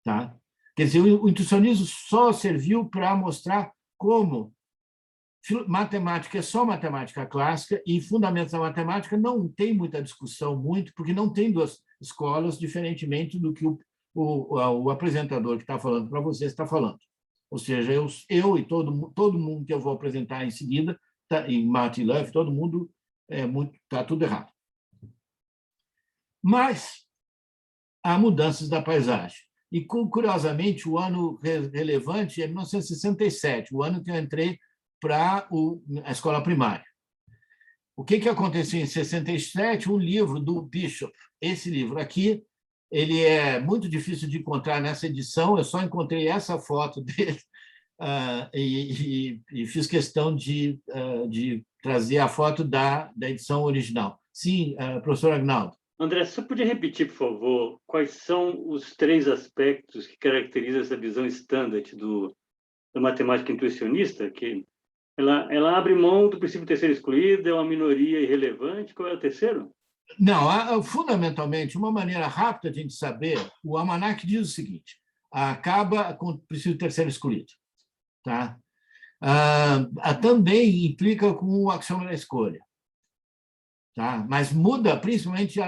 Tá? Quer dizer, o intuicionismo só serviu para mostrar como matemática é só matemática clássica e fundamentos da matemática não tem muita discussão porque não tem duas escolas, diferentemente do que o apresentador que está falando para vocês está falando. Ou seja, eu e todo mundo que eu vou apresentar em seguida, em Martin Löf, todo mundo está tudo errado. Mas há mudanças da paisagem. E, curiosamente, o ano relevante é 1967, o ano que eu entrei para a escola primária. O que aconteceu em 67? Um livro do Bishop. Esse livro aqui, ele é muito difícil de encontrar nessa edição, eu só encontrei essa foto dele e fiz questão de trazer a foto da edição original. Sim, professor Agnaldo. André, você podia repetir, por favor, quais são os 3 aspectos que caracterizam essa visão standard da matemática intuicionista, que ela abre mão do princípio de terceiro excluído, é uma minoria irrelevante. Qual é o terceiro? Não, fundamentalmente, uma maneira rápida de a gente saber, o almanaque diz o seguinte: acaba com o princípio de terceiro excluído. Tá? Também implica com o axioma da escolha. Tá? Mas muda principalmente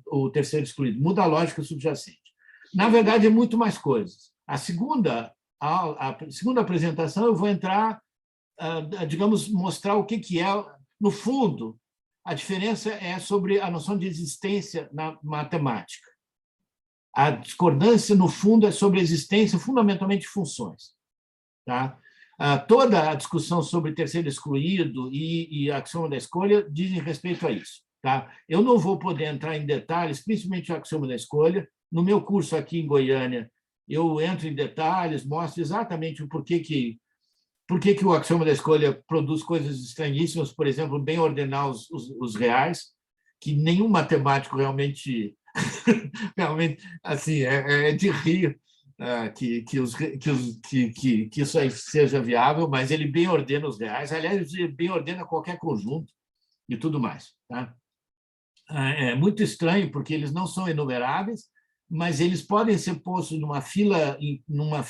o terceiro excluído, muda a lógica subjacente. Na verdade, é muito mais coisas. A segunda apresentação, eu vou entrar, digamos, mostrar o que é, no fundo, a diferença é sobre a noção de existência na matemática. A discordância, no fundo, é sobre a existência, fundamentalmente, de funções. Tá? Toda a discussão sobre terceiro excluído e axioma da escolha dizem respeito a isso. Tá? Eu não vou poder entrar em detalhes, principalmente o axioma da escolha. No meu curso aqui em Goiânia, eu entro em detalhes, mostro exatamente o porquê que o axioma da escolha produz coisas estranhíssimas, por exemplo, bem ordenar os reais, que nenhum matemático realmente assim, é de rir que isso aí seja viável, mas ele bem ordena os reais, aliás, ele bem ordena qualquer conjunto e tudo mais. Tá? É muito estranho, porque eles não são enumeráveis, mas eles podem ser postos numa fila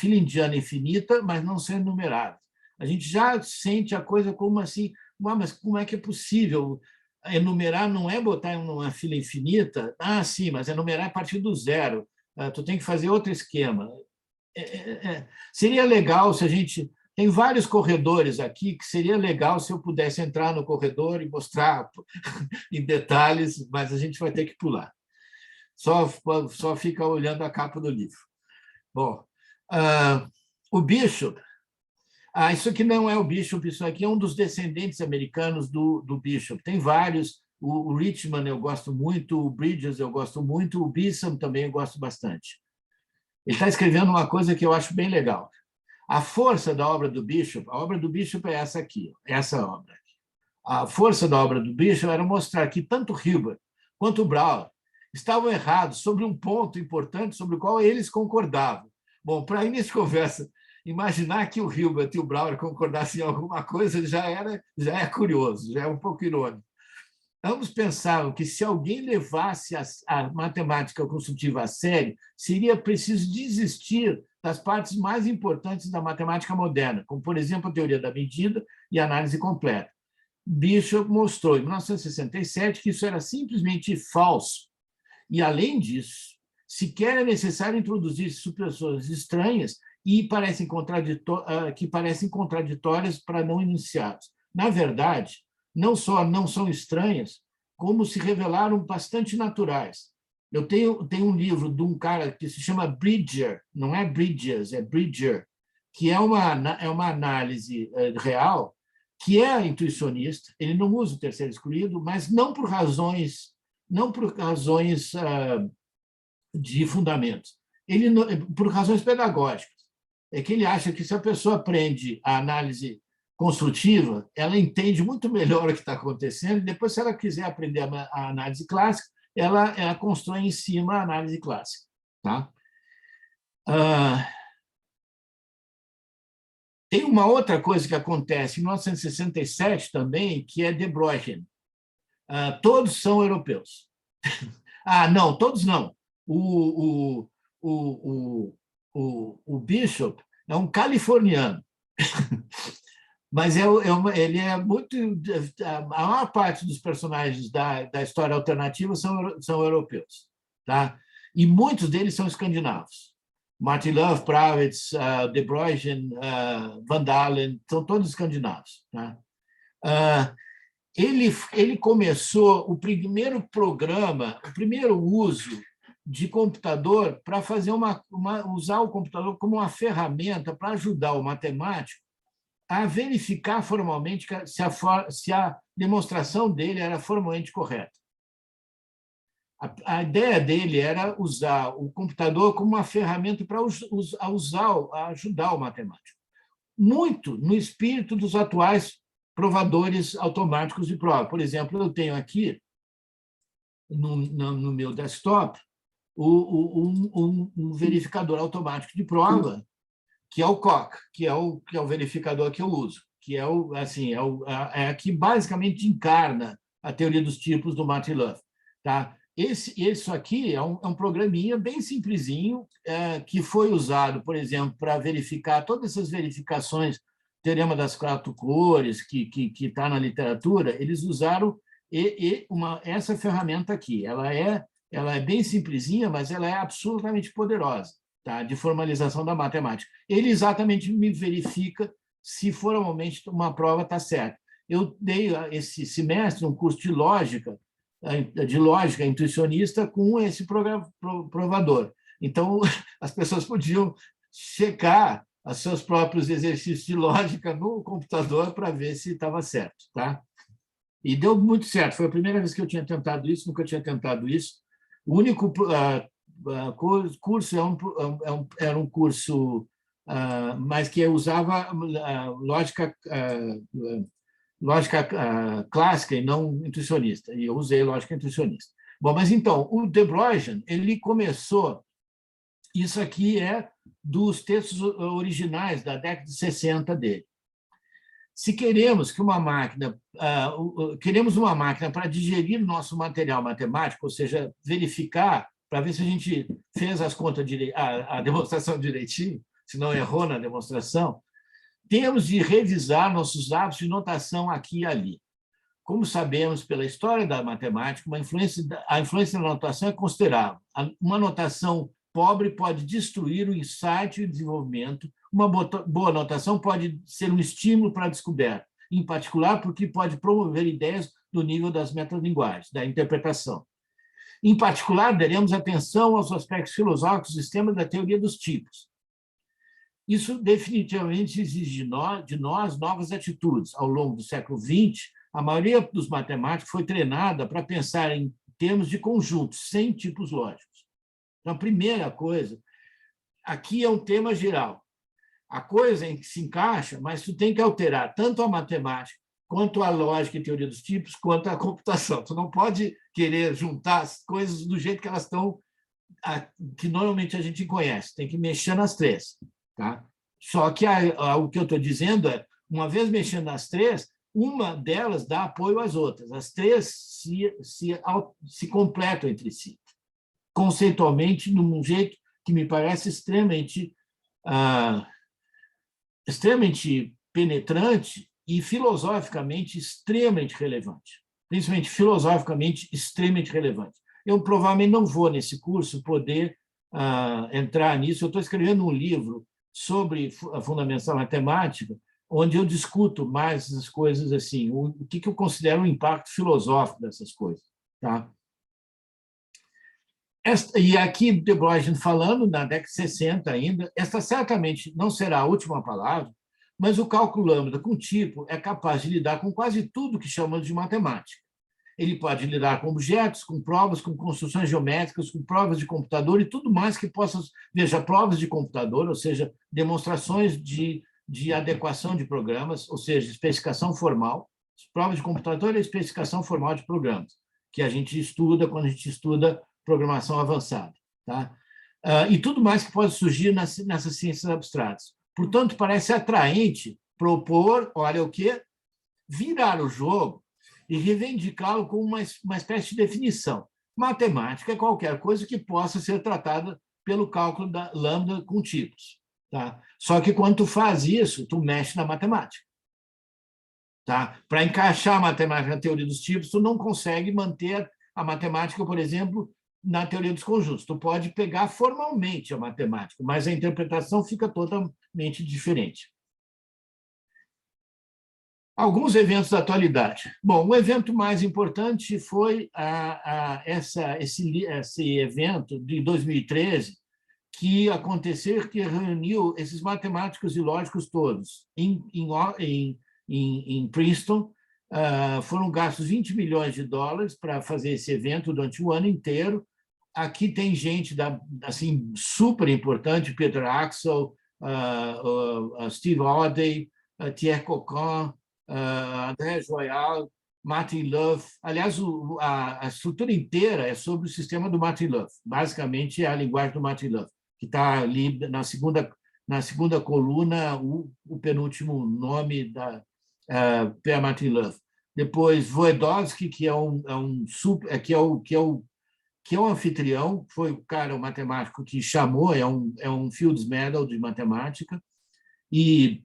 indiana infinita, mas não são enumeráveis. A gente já sente a coisa como assim, mas como é que é possível? Enumerar não é botar em uma fila infinita? Sim, mas enumerar é a partir do zero. Tu tem que fazer outro esquema. Seria legal se a gente... Tem vários corredores aqui que seria legal se eu pudesse entrar no corredor e mostrar em detalhes, mas a gente vai ter que pular. Só fica olhando a capa do livro. Bom, o Bishop... isso aqui não é o Bishop, isso aqui é um dos descendentes americanos do Bishop. Tem vários, o Richman eu gosto muito, o Bridges eu gosto muito, o Beeson também eu gosto bastante. Ele está escrevendo uma coisa que eu acho bem legal. A força da obra do Bishop, a obra do Bishop é essa aqui, essa obra aqui. A força da obra do Bishop era mostrar que tanto Hilbert quanto Brouwer estavam errados sobre um ponto importante sobre o qual eles concordavam. Bom, para início de conversa, imaginar que o Hilbert e o Brouwer concordassem em alguma coisa já é curioso, já é um pouco irônico. Ambos pensavam que, se alguém levasse a matemática construtiva a sério, seria preciso desistir das partes mais importantes da matemática moderna, como, por exemplo, a teoria da medida e a análise completa. Bishop mostrou, em 1967, que isso era simplesmente falso. E, além disso, sequer é necessário introduzir supressões estranhas e que parecem contraditórias para não iniciados. Na verdade, não só não são estranhas, como se revelaram bastante naturais. Eu tenho um livro de um cara que se chama Bridger, não é Bridges, é Bridger, que é uma análise real, que é intuicionista, ele não usa o terceiro excluído, mas não por razões não por razões de fundamentos, ele por razões pedagógicas. É que ele acha que se a pessoa aprende a análise construtiva, ela entende muito melhor o que está acontecendo, e depois, se ela quiser aprender a análise clássica, ela constrói em cima a análise clássica. Tá? Tem uma outra coisa que acontece em 1967 também, que é De Broglie. Todos são europeus. Não, todos não. O Bishop é um californiano. Mas ele é muito... A maior parte dos personagens da história alternativa são europeus. Tá? E muitos deles são escandinavos. Martin Love, Pravets, De Broglie, Van Dalen, são todos escandinavos. Tá? Ele começou o primeiro programa, o primeiro uso de computador para fazer usar o computador como uma ferramenta para ajudar o matemático a verificar formalmente se a demonstração dele era formalmente correta. A ideia dele era usar o computador como uma ferramenta para ajudar o matemático. Muito no espírito dos atuais provadores automáticos de prova. Por exemplo, eu tenho aqui, no meu desktop, um verificador automático de prova, que é o COC, que é o verificador que eu uso, que é que basicamente encarna a teoria dos tipos do Martin Love. Tá? Isso aqui é um programinha bem simplesinho, que foi usado, por exemplo, para verificar todas essas verificações, teorema das 4 cores, que está na literatura. Eles usaram essa ferramenta aqui. Ela é bem simplesinha, mas ela é absolutamente poderosa. Tá, de formalização da matemática. Ele exatamente me verifica se formalmente uma prova está certa. Eu dei esse semestre um curso de lógica intuicionista com esse provador. Então, as pessoas podiam checar os seus próprios exercícios de lógica no computador para ver se estava certo. Tá? E deu muito certo. Foi a primeira vez que eu tinha tentado isso, nunca tinha tentado isso. O único curso era um curso, mas que usava lógica clássica e não intuicionista. E eu usei lógica intuicionista. Bom, mas então, o De Broglie, ele começou... Isso aqui é dos textos originais da década de 60 dele. Se queremos que uma máquina... queremos uma máquina para digerir o nosso material matemático, ou seja, verificar, para ver se a gente fez as contas a demonstração direitinho, se não errou na demonstração, temos de revisar nossos hábitos de notação aqui e ali. Como sabemos pela história da matemática, a influência da notação é considerável. Uma notação pobre pode destruir o insight e o desenvolvimento. Uma boa notação pode ser um estímulo para a descoberta, em particular porque pode promover ideias do nível das metalinguagens, da interpretação. Em particular, daremos atenção aos aspectos filosóficos do sistema da teoria dos tipos. Isso definitivamente exige de nós novas atitudes. Ao longo do século XX, a maioria dos matemáticos foi treinada para pensar em termos de conjuntos, sem tipos lógicos. Então, a primeira coisa, aqui é um tema geral. A coisa em que se encaixa, mas tu tem que alterar tanto a matemática, quanto a lógica e teoria dos tipos, quanto a computação. Tu não pode querer juntar as coisas do jeito que elas estão, que normalmente a gente conhece. Tem que mexer nas três. Tá? Só que o que eu estou dizendo é, uma vez mexendo nas três, uma delas dá apoio às outras. As três se completam entre si, conceitualmente, de um jeito que me parece extremamente penetrante e filosoficamente extremamente relevante. Principalmente filosoficamente extremamente relevante. Eu provavelmente não vou, nesse curso, poder entrar nisso. Eu estou escrevendo um livro sobre a fundamentação matemática, onde eu discuto mais as coisas assim, o que eu considero o impacto filosófico dessas coisas. Tá? E aqui, De Broglie falando, na década de 60 ainda, esta certamente não será a última palavra, mas o cálculo lambda com tipo é capaz de lidar com quase tudo que chamamos de matemática. ele pode lidar com objetos, com provas, com construções geométricas, com provas de computador e tudo mais que possa... Veja, provas de computador, ou seja, demonstrações de adequação de programas, ou seja, especificação formal. Provas de computador é especificação formal de programas, que a gente estuda quando a gente estuda programação avançada. Tá? E tudo mais que pode surgir nessas ciências abstratas. Portanto, parece atraente propor, olha o quê? Virar o jogo e reivindicá-lo como uma espécie de definição. Matemática é qualquer coisa que possa ser tratada pelo cálculo da lambda com tipos. Tá? Só que quando tu faz isso, tu mexe na matemática. Tá? Para encaixar a matemática na teoria dos tipos, tu não consegue manter a matemática, por exemplo, na teoria dos conjuntos. Tu pode pegar formalmente a matemática, mas a interpretação fica totalmente diferente. Alguns eventos da atualidade. Bom, o evento mais importante foi esse evento de 2013, que aconteceu, que reuniu esses matemáticos e lógicos todos em Princeton. Foram gastos $20 milhões para fazer esse evento durante o ano inteiro. Aqui tem gente assim, super importante, Peter Axel, Steve Odey, Thierry Cocon, André Joyal, Martin Love. Aliás, a estrutura inteira é sobre o sistema do Martin Love. Basicamente, é a linguagem do Martin Love, que está ali na segunda coluna, o penúltimo nome da Pierre Martin Love. Depois, Voedowski, que é o anfitrião, foi o matemático que chamou, é um Fields Medal de matemática. E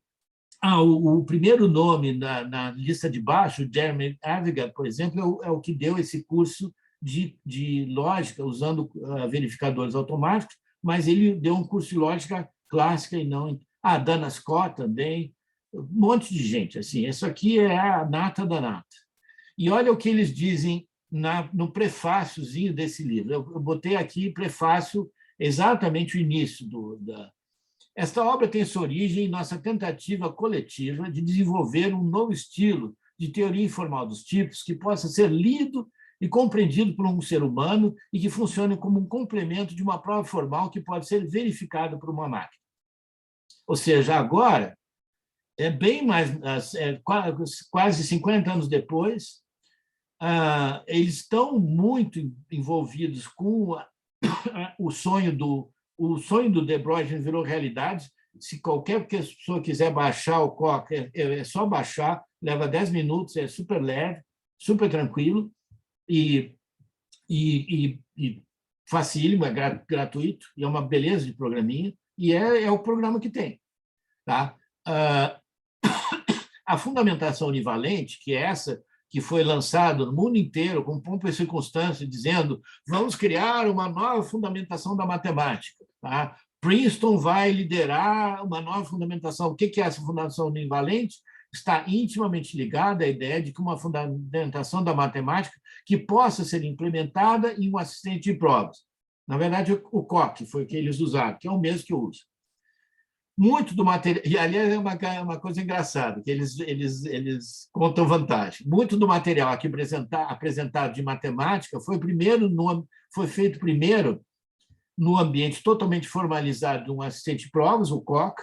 o primeiro nome na lista de baixo, Jeremy Avigat, por exemplo, é o que deu esse curso de lógica, usando verificadores automáticos, mas ele deu um curso de lógica clássica e não... Dana Scott também, um monte de gente. Assim, isso aqui é a nata da nata. E olha o que eles dizem no prefáciozinho desse livro. Eu botei aqui prefácio, exatamente o início Esta obra tem sua origem em nossa tentativa coletiva de desenvolver um novo estilo de teoria informal dos tipos que possa ser lido e compreendido por um ser humano e que funcione como um complemento de uma prova formal que pode ser verificada por uma máquina. Ou seja, agora, bem mais, quase 50 anos depois, eles estão muito envolvidos com o sonho do De Broglie virou realidade. Se qualquer pessoa quiser baixar o COC, é só baixar, leva 10 minutos, é super leve, super tranquilo e facílimo, é gratuito, e é uma beleza de programinha, e é o programa que tem. Tá? A fundamentação univalente, que é essa que foi lançada no mundo inteiro, com pompa e circunstância, dizendo vamos criar uma nova fundamentação da matemática. Tá? Princeton vai liderar uma nova fundamentação. O que é essa fundamentação univalente? Está intimamente ligada à ideia de que uma fundamentação da matemática que possa ser implementada em um assistente de provas. Na verdade, o COC foi o que eles usaram, que é o mesmo que eu uso. Muito do material, e aliás é uma coisa engraçada, que eles contam vantagem. Muito do material aqui apresentado de matemática foi feito primeiro no ambiente totalmente formalizado de um assistente de provas, o COC,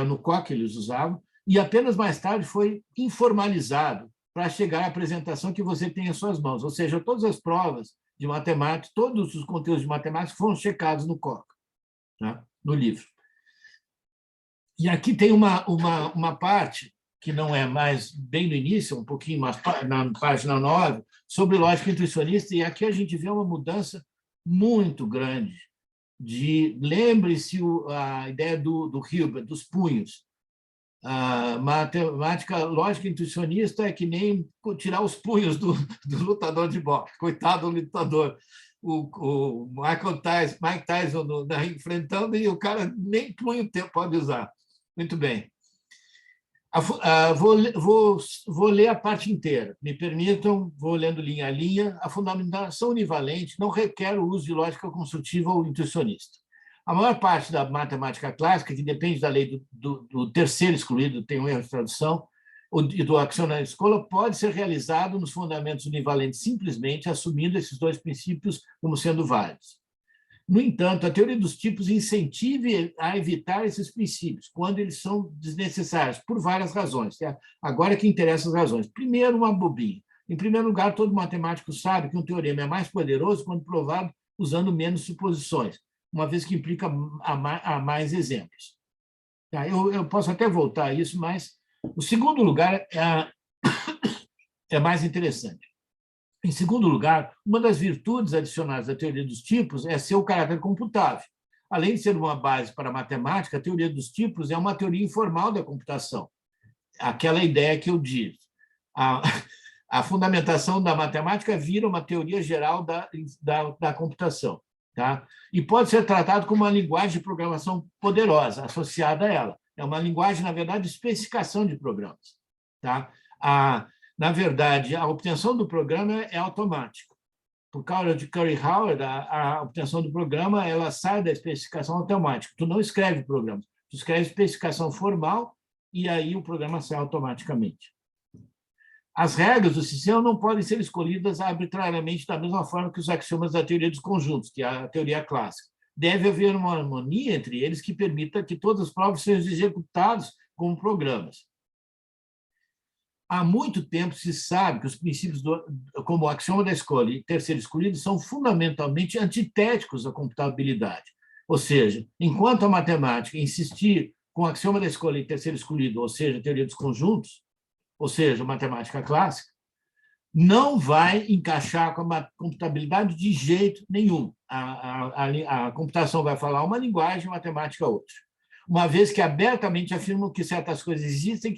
no COC que eles usavam, e apenas mais tarde foi informalizado para chegar à apresentação que você tem em suas mãos. Ou seja, todas as provas de matemática, todos os conteúdos de matemática foram checados no COC, tá? No livro. E aqui tem uma parte que não é mais bem no início, um pouquinho mais na página 9, sobre lógica intuicionista, e aqui a gente vê uma mudança muito grande. Lembre-se a ideia do Hilbert, dos punhos. A matemática lógica intuicionista é que nem tirar os punhos do lutador de boxe. Coitado do lutador. O Mike Tyson enfrentando e o cara nem punho pode usar. Muito bem. Vou ler a parte inteira. Me permitam, vou lendo linha a linha. A fundamentação univalente não requer o uso de lógica construtiva ou intuicionista. A maior parte da matemática clássica, que depende da lei do terceiro excluído, tem um erro de tradução, do Axioma da Escola pode ser realizado nos fundamentos univalentes simplesmente assumindo esses dois princípios como sendo válidos. No entanto, a teoria dos tipos incentiva a evitar esses princípios, quando eles são desnecessários, por várias razões. Agora que interessam as razões. Primeiro, uma bobinha. Em primeiro lugar, todo matemático sabe que um teorema é mais poderoso quando provado usando menos suposições, uma vez que implica a mais exemplos. Eu posso até voltar a isso, mas o segundo lugar é mais interessante. Em segundo lugar, uma das virtudes adicionais da teoria dos tipos é seu caráter computável. Além de ser uma base para a matemática, a teoria dos tipos é uma teoria informal da computação. Aquela ideia que eu disse. A fundamentação da matemática vira uma teoria geral da computação. Tá? E pode ser tratado como uma linguagem de programação poderosa, associada a ela. É uma linguagem, na verdade, de especificação de programas. Tá? Na verdade, a obtenção do programa é automática. Por causa de Curry-Howard, a obtenção do programa ela sai da especificação automática. Tu não escreve programa, tu escreve especificação formal e aí o programa sai automaticamente. As regras do sistema não podem ser escolhidas arbitrariamente da mesma forma que os axiomas da teoria dos conjuntos, que é a teoria clássica. Deve haver uma harmonia entre eles que permita que todas as provas sejam executadas como programas. Há muito tempo se sabe que os princípios como o axioma da escolha e terceiro escolhido são fundamentalmente antitéticos à computabilidade. Ou seja, enquanto a matemática insistir com o axioma da escolha e terceiro escolhido, ou seja, a teoria dos conjuntos, ou seja, matemática clássica, não vai encaixar com a computabilidade de jeito nenhum. A computação vai falar uma linguagem, a matemática outra. Uma vez que abertamente afirmam que certas coisas existem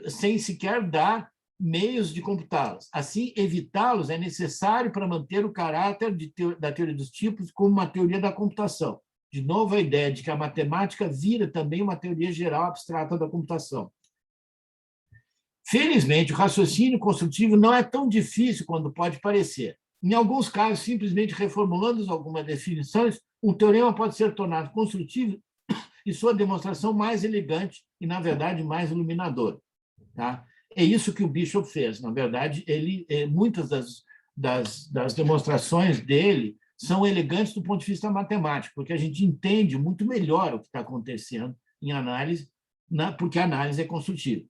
sem sequer dar meios de computá-las. Assim, evitá-los é necessário para manter o caráter da teoria dos tipos como uma teoria da computação. De novo, a ideia de que a matemática vira também uma teoria geral abstrata da computação. Felizmente, o raciocínio construtivo não é tão difícil quanto pode parecer. Em alguns casos, simplesmente reformulando algumas definições, um teorema pode ser tornado construtivo e sua demonstração mais elegante e, na verdade, mais iluminadora. Tá? É isso que o Bishop fez. Na verdade, muitas das demonstrações dele são elegantes do ponto de vista matemático, porque a gente entende muito melhor o que está acontecendo em análise, porque a análise é construtiva.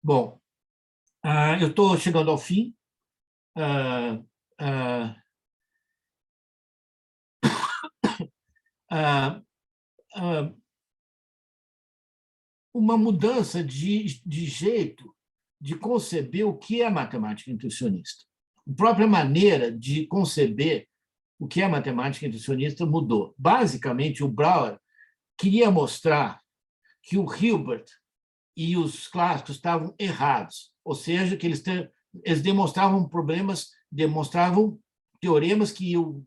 Bom, eu estou chegando ao fim. Uma mudança de jeito de conceber o que é matemática intuicionista. A própria maneira de conceber o que é matemática intuicionista mudou. Basicamente, o Brouwer queria mostrar que o Hilbert e os clássicos estavam errados, ou seja, que eles demonstravam teoremas que o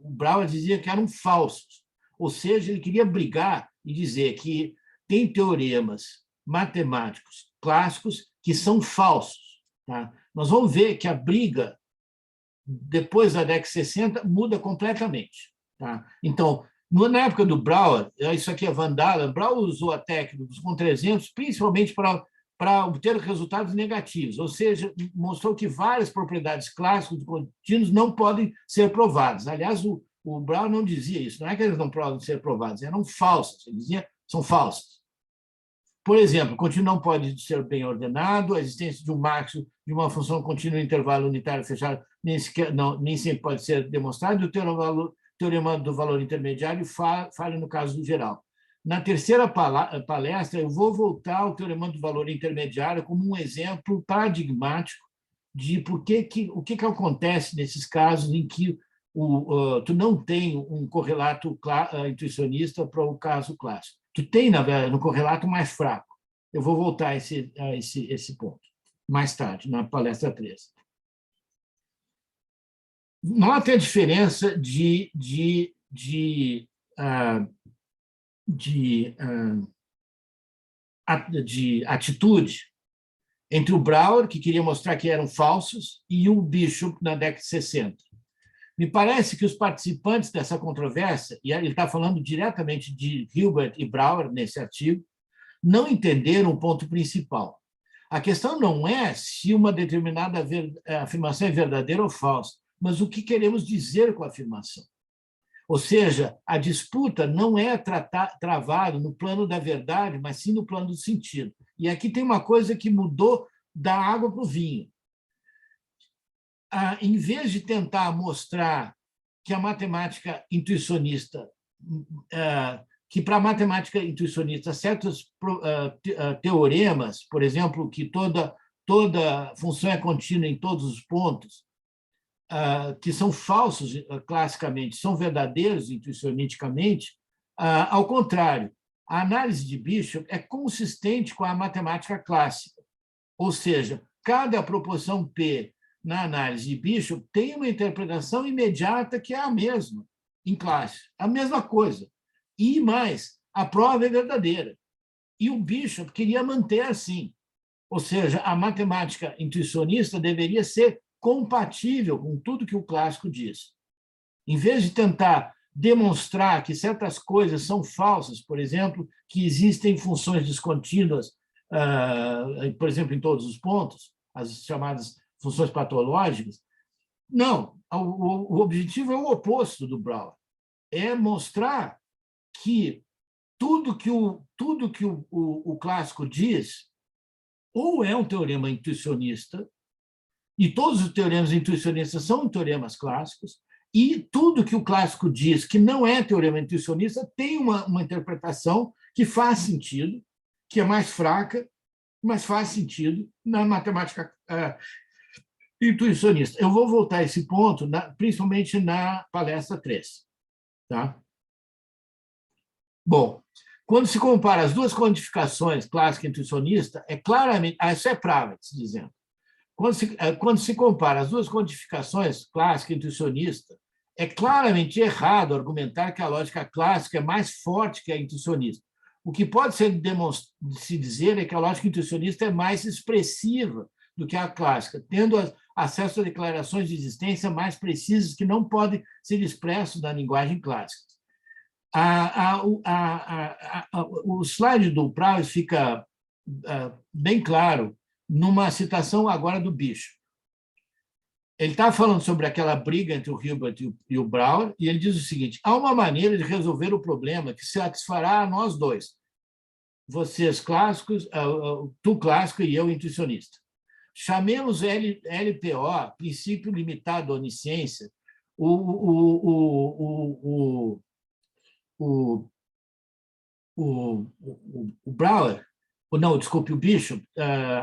Brouwer dizia que eram falsos, ou seja, ele queria brigar e dizer que tem teoremas matemáticos clássicos que são falsos. Tá? Nós vamos ver que a briga, depois da década de 60, muda completamente. Tá? Então, na época do Brouwer, isso aqui é Van Dalen, Brouwer usou a técnica dos com 300 principalmente para obter resultados negativos, ou seja, mostrou que várias propriedades clássicas de contínuos não podem ser provadas. Aliás, o Brouwer não dizia isso, não é que eles não podem ser provadas, eram falsas, ele dizia são falsas. Por exemplo, o contínuo não pode ser bem ordenado, a existência de um máximo de uma função contínua em intervalo unitário fechado nem sempre pode ser demonstrado, e o teorema do valor intermediário falha no caso do geral. Na terceira palestra, eu vou voltar ao teorema do valor intermediário como um exemplo paradigmático de o que acontece nesses casos em que tu não tem um correlato intuicionista para o caso clássico. Tu tem, na verdade, um correlato mais fraco. Eu vou voltar a esse ponto mais tarde, na palestra 3. Note a diferença de atitude entre o Brouwer, que queria mostrar que eram falsos, e o Bishop na década de 60. Me parece que os participantes dessa controvérsia, e ele está falando diretamente de Hilbert e Brouwer nesse artigo, não entenderam o ponto principal. A questão não é se uma determinada afirmação é verdadeira ou falsa, mas o que queremos dizer com a afirmação. Ou seja, a disputa não é travada no plano da verdade, mas sim no plano do sentido. E aqui tem uma coisa que mudou da água para o vinho. Em vez de tentar mostrar que a matemática intuicionista, que para a matemática intuicionista certos teoremas, por exemplo, que toda função é contínua em todos os pontos, que são falsos classicamente, são verdadeiros intuicionisticamente, ao contrário, a análise de Bishop é consistente com a matemática clássica, ou seja, cada proporção P na análise de Bishop tem uma interpretação imediata que é a mesma em classe, a mesma coisa. E mais, a prova é verdadeira. E o Bishop queria manter assim, ou seja, a matemática intuicionista deveria ser compatível com tudo que o clássico diz. Em vez de tentar demonstrar que certas coisas são falsas, por exemplo, que existem funções descontínuas, por exemplo, em todos os pontos, as chamadas funções patológicas, não, o objetivo é o oposto do Brouwer, é mostrar que tudo que o clássico diz ou é um teorema intuicionista, e todos os teoremas intuicionistas são teoremas clássicos, e tudo que o clássico diz que não é teorema intuicionista tem uma interpretação que faz sentido, que é mais fraca, mas faz sentido na matemática intuicionista. Eu vou voltar a esse ponto, principalmente na palestra 3. Tá? Bom, quando se compara as duas quantificações, clássica e intuicionista, é claramente... isso é Pravets dizendo. Quando se compara as duas quantificações, clássica e intuicionista, é claramente errado argumentar que a lógica clássica é mais forte que a intuicionista. O que pode se dizer é que a lógica intuicionista é mais expressiva do que a clássica, tendo acesso a declarações de existência mais precisas que não podem ser expressas na linguagem clássica. O slide do Pravets fica bem claro numa citação agora do Bishop. Ele está falando sobre aquela briga entre o Hilbert e o Brouwer, e ele diz o seguinte: há uma maneira de resolver o problema que satisfará a nós dois, vocês clássicos, tu clássico e eu intuicionista. Chamemos LPO, princípio limitado da onisciência, o Brouwer, não, desculpe, o Bishop,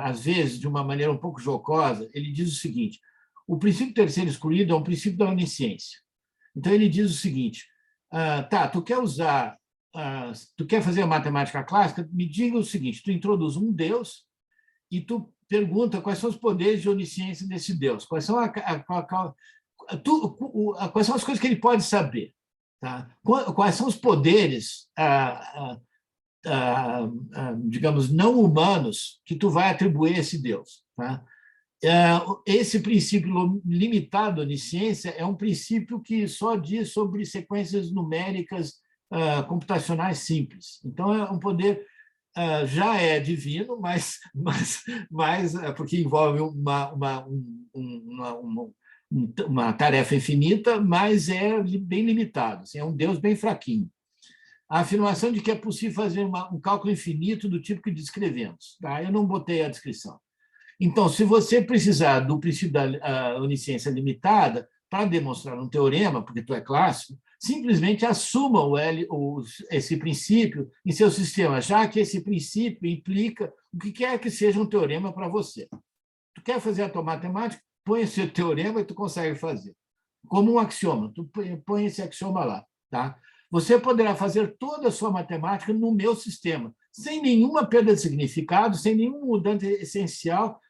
às vezes, de uma maneira um pouco jocosa, ele diz o seguinte: o princípio terceiro excluído é um princípio da onisciência. Então, ele diz o seguinte: tu quer fazer a matemática clássica? Me diga o seguinte, tu introduz um Deus e tu pergunta quais são os poderes de onisciência desse Deus, quais são quais são as coisas que ele pode saber, tá? Quais são os poderes digamos, não humanos que tu vai atribuir a esse Deus. Tá? Esse princípio limitado à onisciência é um princípio que só diz sobre sequências numéricas computacionais simples. Então, é um poder, já é divino, mas porque envolve uma tarefa infinita, mas é bem limitado, assim, é um Deus bem fraquinho. A afirmação de que é possível fazer um cálculo infinito do tipo que descrevemos. Tá? Eu não botei a descrição. Então, se você precisar do princípio da onisciência limitada para demonstrar um teorema, porque tu é clássico, simplesmente assuma esse princípio em seu sistema, já que esse princípio implica o que quer que seja um teorema para você. Tu quer fazer a tua matemática, põe esse teorema e tu consegue fazer. Como um axioma, tu põe esse axioma lá. Tá? Você poderá fazer toda a sua matemática no meu sistema, sem nenhuma perda de significado, sem nenhuma mudança essencial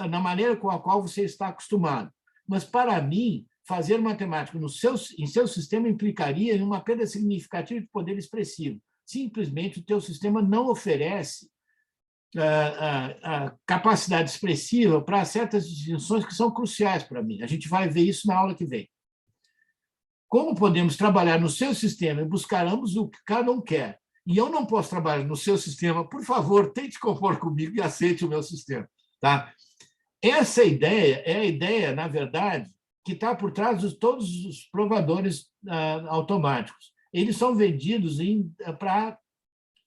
na maneira com a qual você está acostumado. Mas, para mim, fazer matemática em seu sistema implicaria em uma perda significativa de poder expressivo. Simplesmente, o teu sistema não oferece capacidade expressiva para certas distinções que são cruciais para mim. A gente vai ver isso na aula que vem. Como podemos trabalhar no seu sistema e buscar ambos o que cada um quer, e eu não posso trabalhar no seu sistema, por favor, tente compor comigo e aceite o meu sistema. Tá? Essa ideia é a ideia, na verdade, que está por trás de todos os provadores automáticos. Eles são vendidos para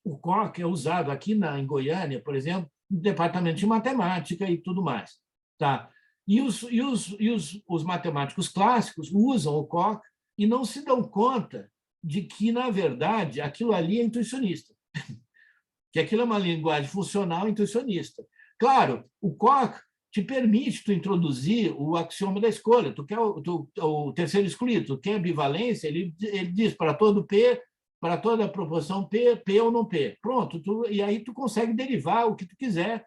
o COC, é usado aqui em Goiânia, por exemplo, no departamento de matemática e tudo mais. Tá? E os matemáticos clássicos usam o COC e não se dão conta de que, na verdade, aquilo ali é intuicionista, que aquilo é uma linguagem funcional intuicionista. Claro, o COC te permite tu introduzir o axioma da escolha. Tu quer o terceiro excluído, tu quer bivalência, ele diz para todo P, para toda proporção P, P ou não P. Pronto, e aí tu consegue derivar o que tu quiser,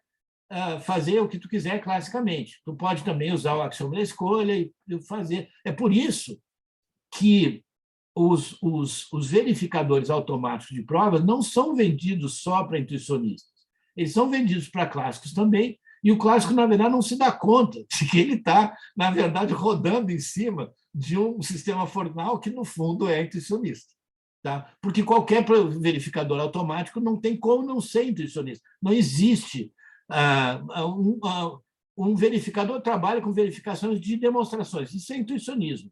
fazer o que tu quiser classicamente. Tu pode também usar o axioma da escolha e fazer. É por isso que os verificadores automáticos de provas não são vendidos só para intuicionistas. Eles são vendidos para clássicos também, e o clássico, na verdade, não se dá conta de que ele está, na verdade, rodando em cima de um sistema formal que, no fundo, é intuicionista. Tá? Porque qualquer verificador automático não tem como não ser intuicionista. Não existe um verificador que trabalha com verificações de demonstrações. Isso é intuicionismo.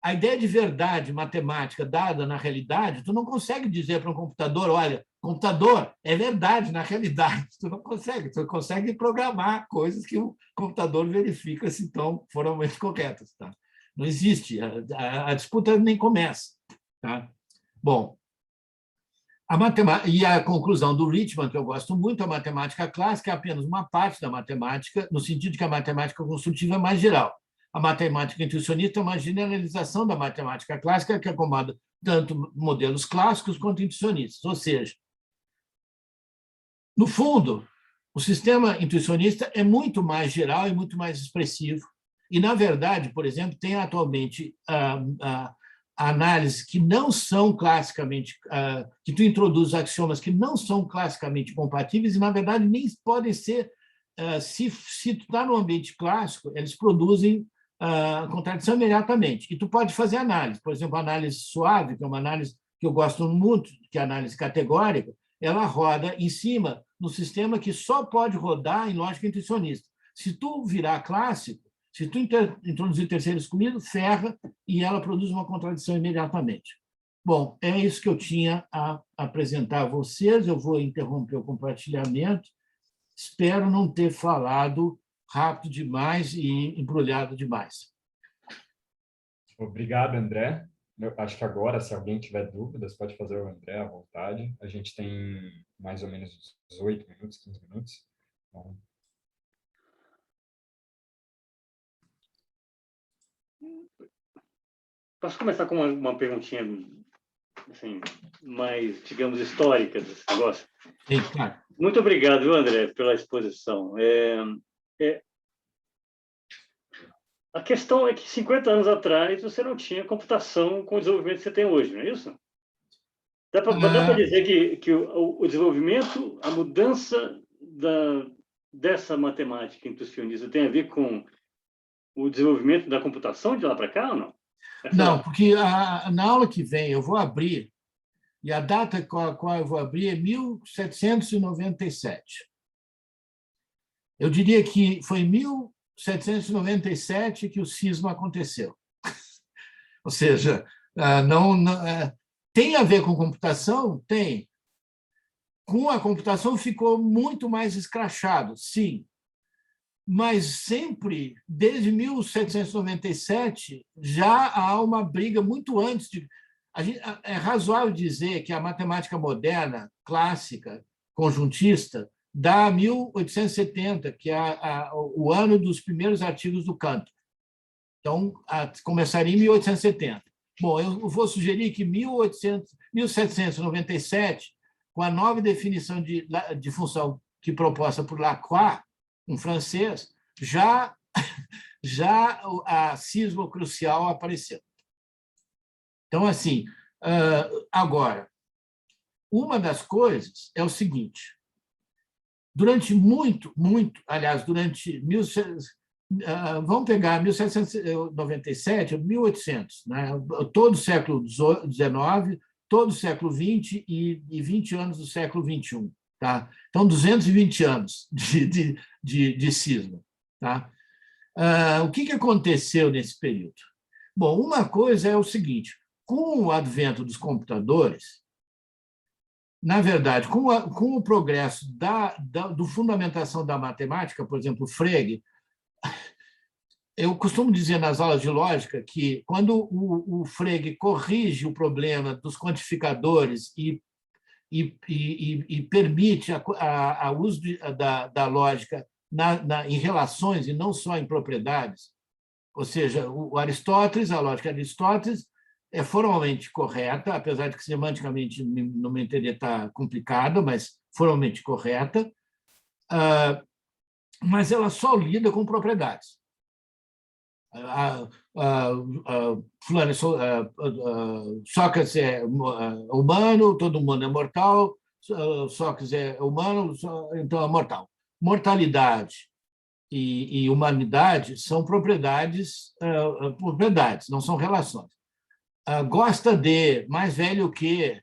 A ideia de verdade matemática dada na realidade, tu não consegue dizer para um computador, olha, computador, é verdade na realidade. Tu não consegue. Tu consegue programar coisas que o computador verifica se estão formalmente corretas. Tá? Não existe. A disputa nem começa. Tá? Bom, e a conclusão do Richman, que eu gosto muito, a matemática clássica é apenas uma parte da matemática, no sentido de que a matemática construtiva é mais geral. A matemática intuicionista é uma generalização da matemática clássica que acomoda tanto modelos clássicos quanto intuicionistas. Ou seja, no fundo, o sistema intuicionista é muito mais geral e muito mais expressivo. E, na verdade, por exemplo, tem atualmente análises que não são classicamente, que tu introduz axiomas que não são classicamente compatíveis e, na verdade, nem podem ser, se tu está no ambiente clássico, eles produzem contradição imediatamente. E tu pode fazer análise. Por exemplo, a análise suave, que é uma análise que eu gosto muito, que é a análise categórica, ela roda em cima do sistema que só pode rodar em lógica intuicionista. Se tu virar clássico, se tu introduzir terceiro excluído, ferra e ela produz uma contradição imediatamente. Bom, é isso que eu tinha a apresentar a vocês. Eu vou interromper o compartilhamento. Espero não ter falado rápido demais e embrulhado demais. Obrigado, André. Eu acho que agora, se alguém tiver dúvidas, pode fazer o André à vontade. A gente tem mais ou menos 18 minutos, 15 minutos. Então... Posso começar com uma perguntinha assim, mais, digamos, histórica desse negócio? Sim, claro. Muito obrigado, André, pela exposição. A questão é que 50 anos atrás você não tinha computação com o desenvolvimento que você tem hoje, não é isso? Dá para dizer que o desenvolvimento, a mudança dessa matemática intuicionista tem a ver com o desenvolvimento da computação de lá para cá ou não? Não, porque na aula que vem eu vou abrir, e a data com a qual eu vou abrir é 1797. Eu diria que foi em 1797 que o cisma aconteceu. Ou seja, tem a ver com computação? Tem. Com a computação ficou muito mais escrachado, sim. Mas sempre, desde 1797, já há uma briga muito antes de... É razoável dizer que a matemática moderna, clássica, conjuntista, dá 1870, que é o ano dos primeiros artigos do Cantor. Então, começaria em 1870. Bom, eu vou sugerir que 1797, com a nova definição de função que proposta por Lacroix, um francês, já a cisma crucial apareceu. Então, assim, agora, uma das coisas é o seguinte: durante vamos pegar 1797, 1800, né? Todo o século XIX, todo o século XX e 20 anos do século XXI. Tá? Então, 220 anos de cisma. Tá? O que aconteceu nesse período? Bom, uma coisa é o seguinte, com o advento dos computadores, na verdade, com o progresso do fundamentação da matemática, por exemplo, Frege, eu costumo dizer nas aulas de lógica que quando o Frege corrige o problema dos quantificadores e permite o uso da lógica em relações e não só em propriedades, ou seja, o Aristóteles, a lógica de Aristóteles é formalmente correta, apesar de que semanticamente no meu entender está complicada, mas formalmente correta, mas ela só lida com propriedades. Sócrates é humano, todo mundo é mortal, Sócrates é humano, então é mortal. Mortalidade e humanidade são propriedades, não são relações. Gosta de, mais velho que,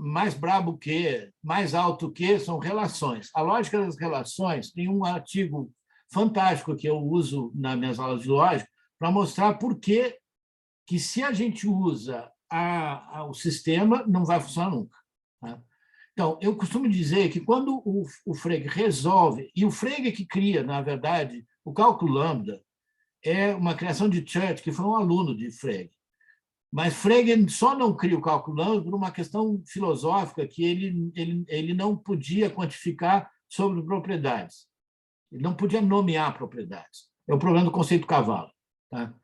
mais brabo que, mais alto que, são relações. A lógica das relações tem um artigo fantástico que eu uso nas minhas aulas de lógica para mostrar por que se a gente usa o sistema, não vai funcionar nunca. Tá? Então, eu costumo dizer que quando o Frege resolve, e o Frege que cria, na verdade, o cálculo lambda é uma criação de Church, que foi um aluno de Frege. Mas Frege só não cria o cálculo lambda por uma questão filosófica que ele não podia quantificar sobre propriedades. Ele não podia nomear propriedades. É o problema do conceito cavalo. Tá?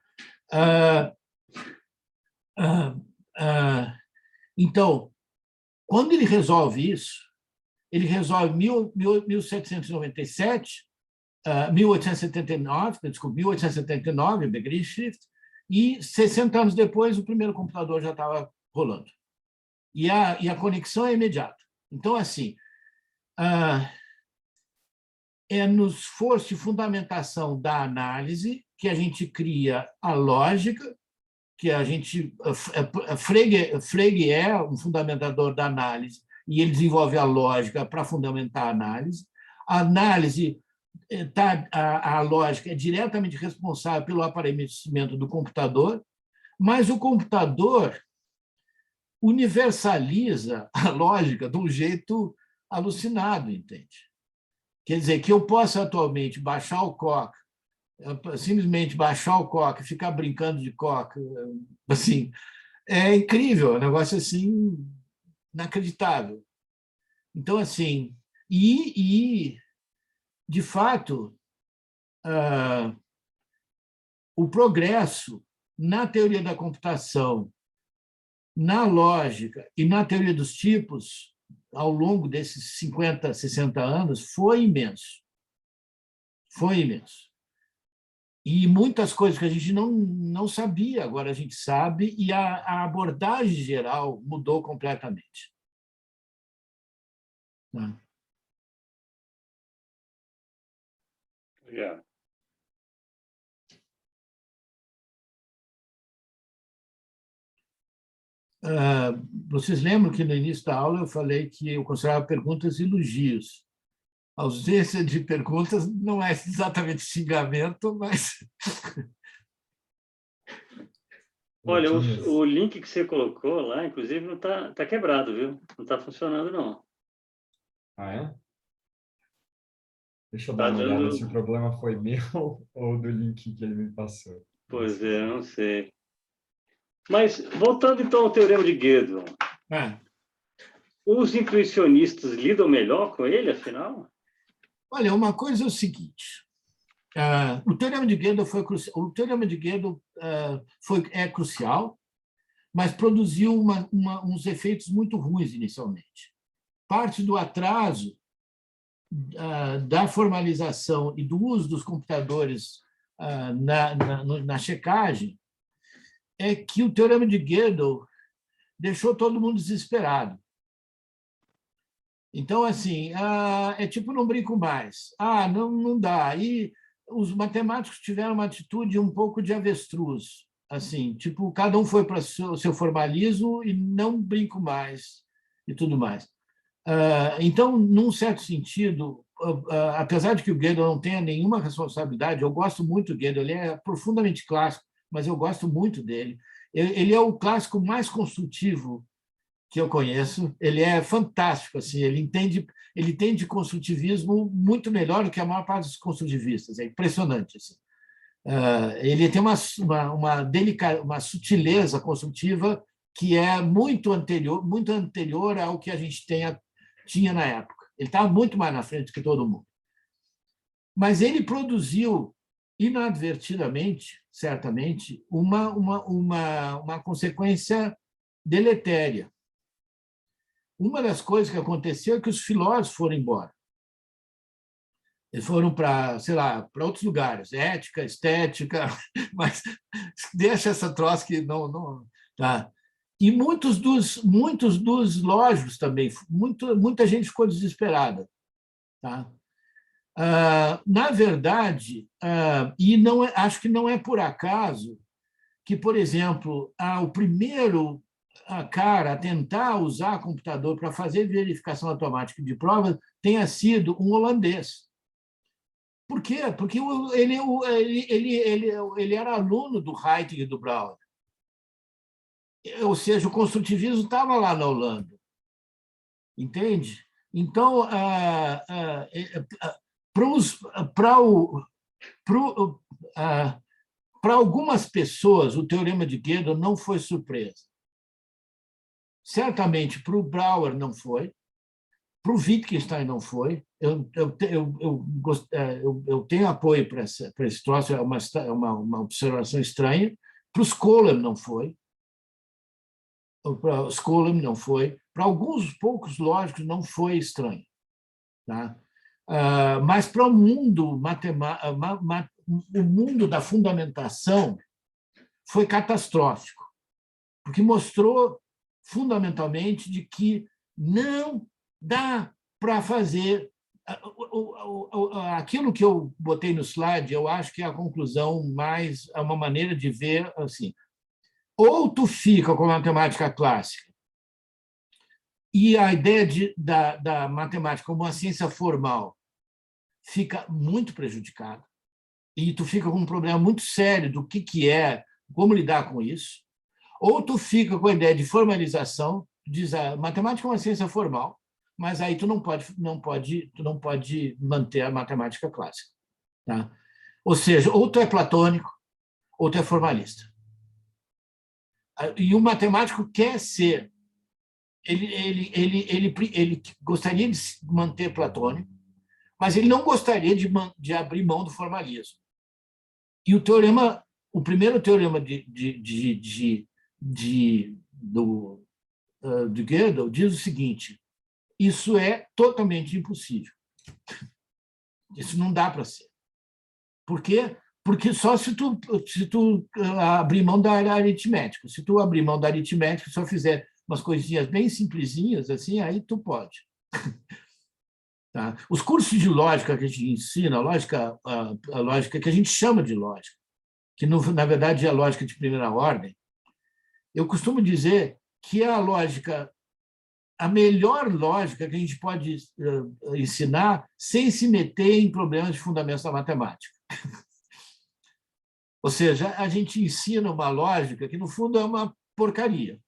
Então, quando ele resolve isso, ele resolve 1797, 1879, Begriffsschrift, e 60 anos depois o primeiro computador já estava rolando. E a conexão é imediata. Então, assim, é no esforço de fundamentação da análise que a gente cria a lógica, que a gente... Frege é um fundamentador da análise, e ele desenvolve a lógica para fundamentar a análise. A análise, a lógica é diretamente responsável pelo aparelhamento do computador, mas o computador universaliza a lógica de um jeito alucinado, entende? Quer dizer, que eu posso atualmente baixar o Coq, simplesmente baixar o Coq e ficar brincando de Coq, assim, é incrível, é um negócio assim, inacreditável. Então, assim, de fato, o progresso na teoria da computação, na lógica e na teoria dos tipos, ao longo desses 50, 60 anos, foi imenso. Foi imenso. E muitas coisas que a gente não sabia, agora a gente sabe, e a abordagem geral mudou completamente. Yeah. Vocês lembram que no início da aula eu falei que eu considerava perguntas elogios. A ausência de perguntas não é exatamente xingamento, mas... Olha, o link que você colocou lá, inclusive, não tá quebrado, viu? Não está funcionando, não. Ah, é? Deixa eu dar uma olhada se o problema foi meu ou do link que ele me passou. Pois é, não sei. Mas, voltando então ao Teorema de Gödel, os intuicionistas lidam melhor com ele, afinal? Olha, uma coisa é o seguinte, o Teorema de Gödel é crucial, mas produziu uns efeitos muito ruins inicialmente. Parte do atraso da formalização e do uso dos computadores na checagem é que o Teorema de Gödel deixou todo mundo desesperado. Então, assim, é tipo, não brinco mais. Não dá. E os matemáticos tiveram uma atitude um pouco de avestruz. Assim, tipo, cada um foi para o seu formalismo e não brinco mais e tudo mais. Então, num certo sentido, apesar de que o Gödel não tenha nenhuma responsabilidade, eu gosto muito do Gödel, ele é profundamente clássico, mas eu gosto muito dele. Ele é o clássico mais construtivo que eu conheço, ele é fantástico, assim, ele tem de construtivismo muito melhor do que a maior parte dos construtivistas, é impressionante. Assim. Ele tem uma sutileza construtiva que é muito anterior ao que a gente tinha na época. Ele estava muito mais na frente que todo mundo. Mas ele produziu, inadvertidamente, certamente, uma consequência deletéria. Uma das coisas que aconteceu é que os filósofos foram embora. Eles foram para, sei lá, para outros lugares, ética, estética, mas deixa essa troça que não tá. E muitos dos lógicos também, muita gente ficou desesperada, tá? Na verdade, e não acho que não é por acaso que, por exemplo, o primeiro cara a tentar usar computador para fazer verificação automática de provas tenha sido um holandês. Por quê? Porque ele era aluno do Heiting e do Brouwer. Ou seja, o construtivismo estava lá na Holanda. Entende? Então, para algumas pessoas, o teorema de Gödel não foi surpresa. Certamente, para o Brouwer não foi, para o Wittgenstein não foi. Eu tenho apoio para esse troço, é uma observação estranha. Para os Skolem não foi. Para os Skolem não foi. Para alguns poucos lógicos não foi estranho. Tá? Mas para o mundo o mundo da fundamentação foi catastrófico, porque mostrou fundamentalmente de que não dá para fazer aquilo que eu botei no slide. Eu acho que é a conclusão mais, é uma maneira de ver assim: ou tu fica com a matemática clássica e a ideia da matemática como uma ciência formal fica muito prejudicada, e tu fica com um problema muito sério do que é, como lidar com isso, ou tu fica com a ideia de formalização, diz a matemática é uma ciência formal, mas aí tu não pode manter a matemática clássica. Tá? Ou seja, ou tu é platônico, ou tu é formalista. E o matemático quer ser, ele gostaria de se manter platônico, mas ele não gostaria de abrir mão do formalismo. E o primeiro teorema de Gödel diz o seguinte: isso é totalmente impossível. Isso não dá para ser. Por quê? Porque só se tu abrir mão da aritmética. Se tu abrir mão da aritmética, só fizer umas coisinhas bem simplesinhas, assim, aí tu pode. Tá? Os cursos de lógica que a gente ensina, a lógica que a gente chama de lógica, que na verdade é a lógica de primeira ordem, eu costumo dizer que é a melhor lógica que a gente pode ensinar sem se meter em problemas de fundamentos da matemática. Ou seja, a gente ensina uma lógica que, no fundo, é uma porcaria.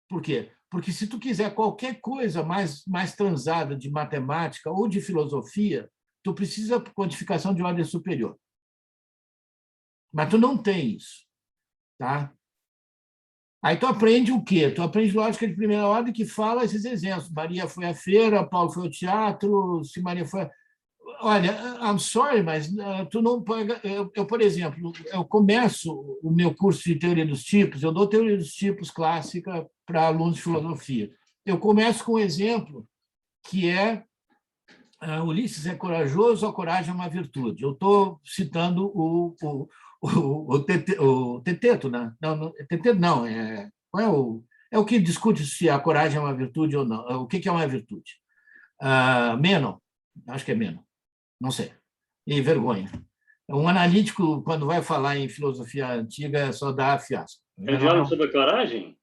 Por quê? Porque se tu quiser qualquer coisa mais transada de matemática ou de filosofia, tu precisa de quantificação de ordem superior. Mas tu não tem isso. Tá? Aí tu aprende o quê? Tu aprende lógica de primeira ordem que fala esses exemplos. Maria foi à feira, Paulo foi ao teatro, se Maria foi... Olha, I'm sorry, mas tu não pode... Eu, por exemplo, eu começo o meu curso de teoria dos tipos, eu dou teoria dos tipos clássica para alunos de filosofia. Eu começo com um exemplo que é Ulisses é corajoso, a coragem é uma virtude. Eu estou citando o Teteto, né? Não, Teteto não, é o que discute se a coragem é uma virtude ou não. O que é uma virtude? Menon, acho que é Menon, não sei. E vergonha. Um analítico, quando vai falar em filosofia antiga, só dá fiasco. É o diálogo sobre a coragem?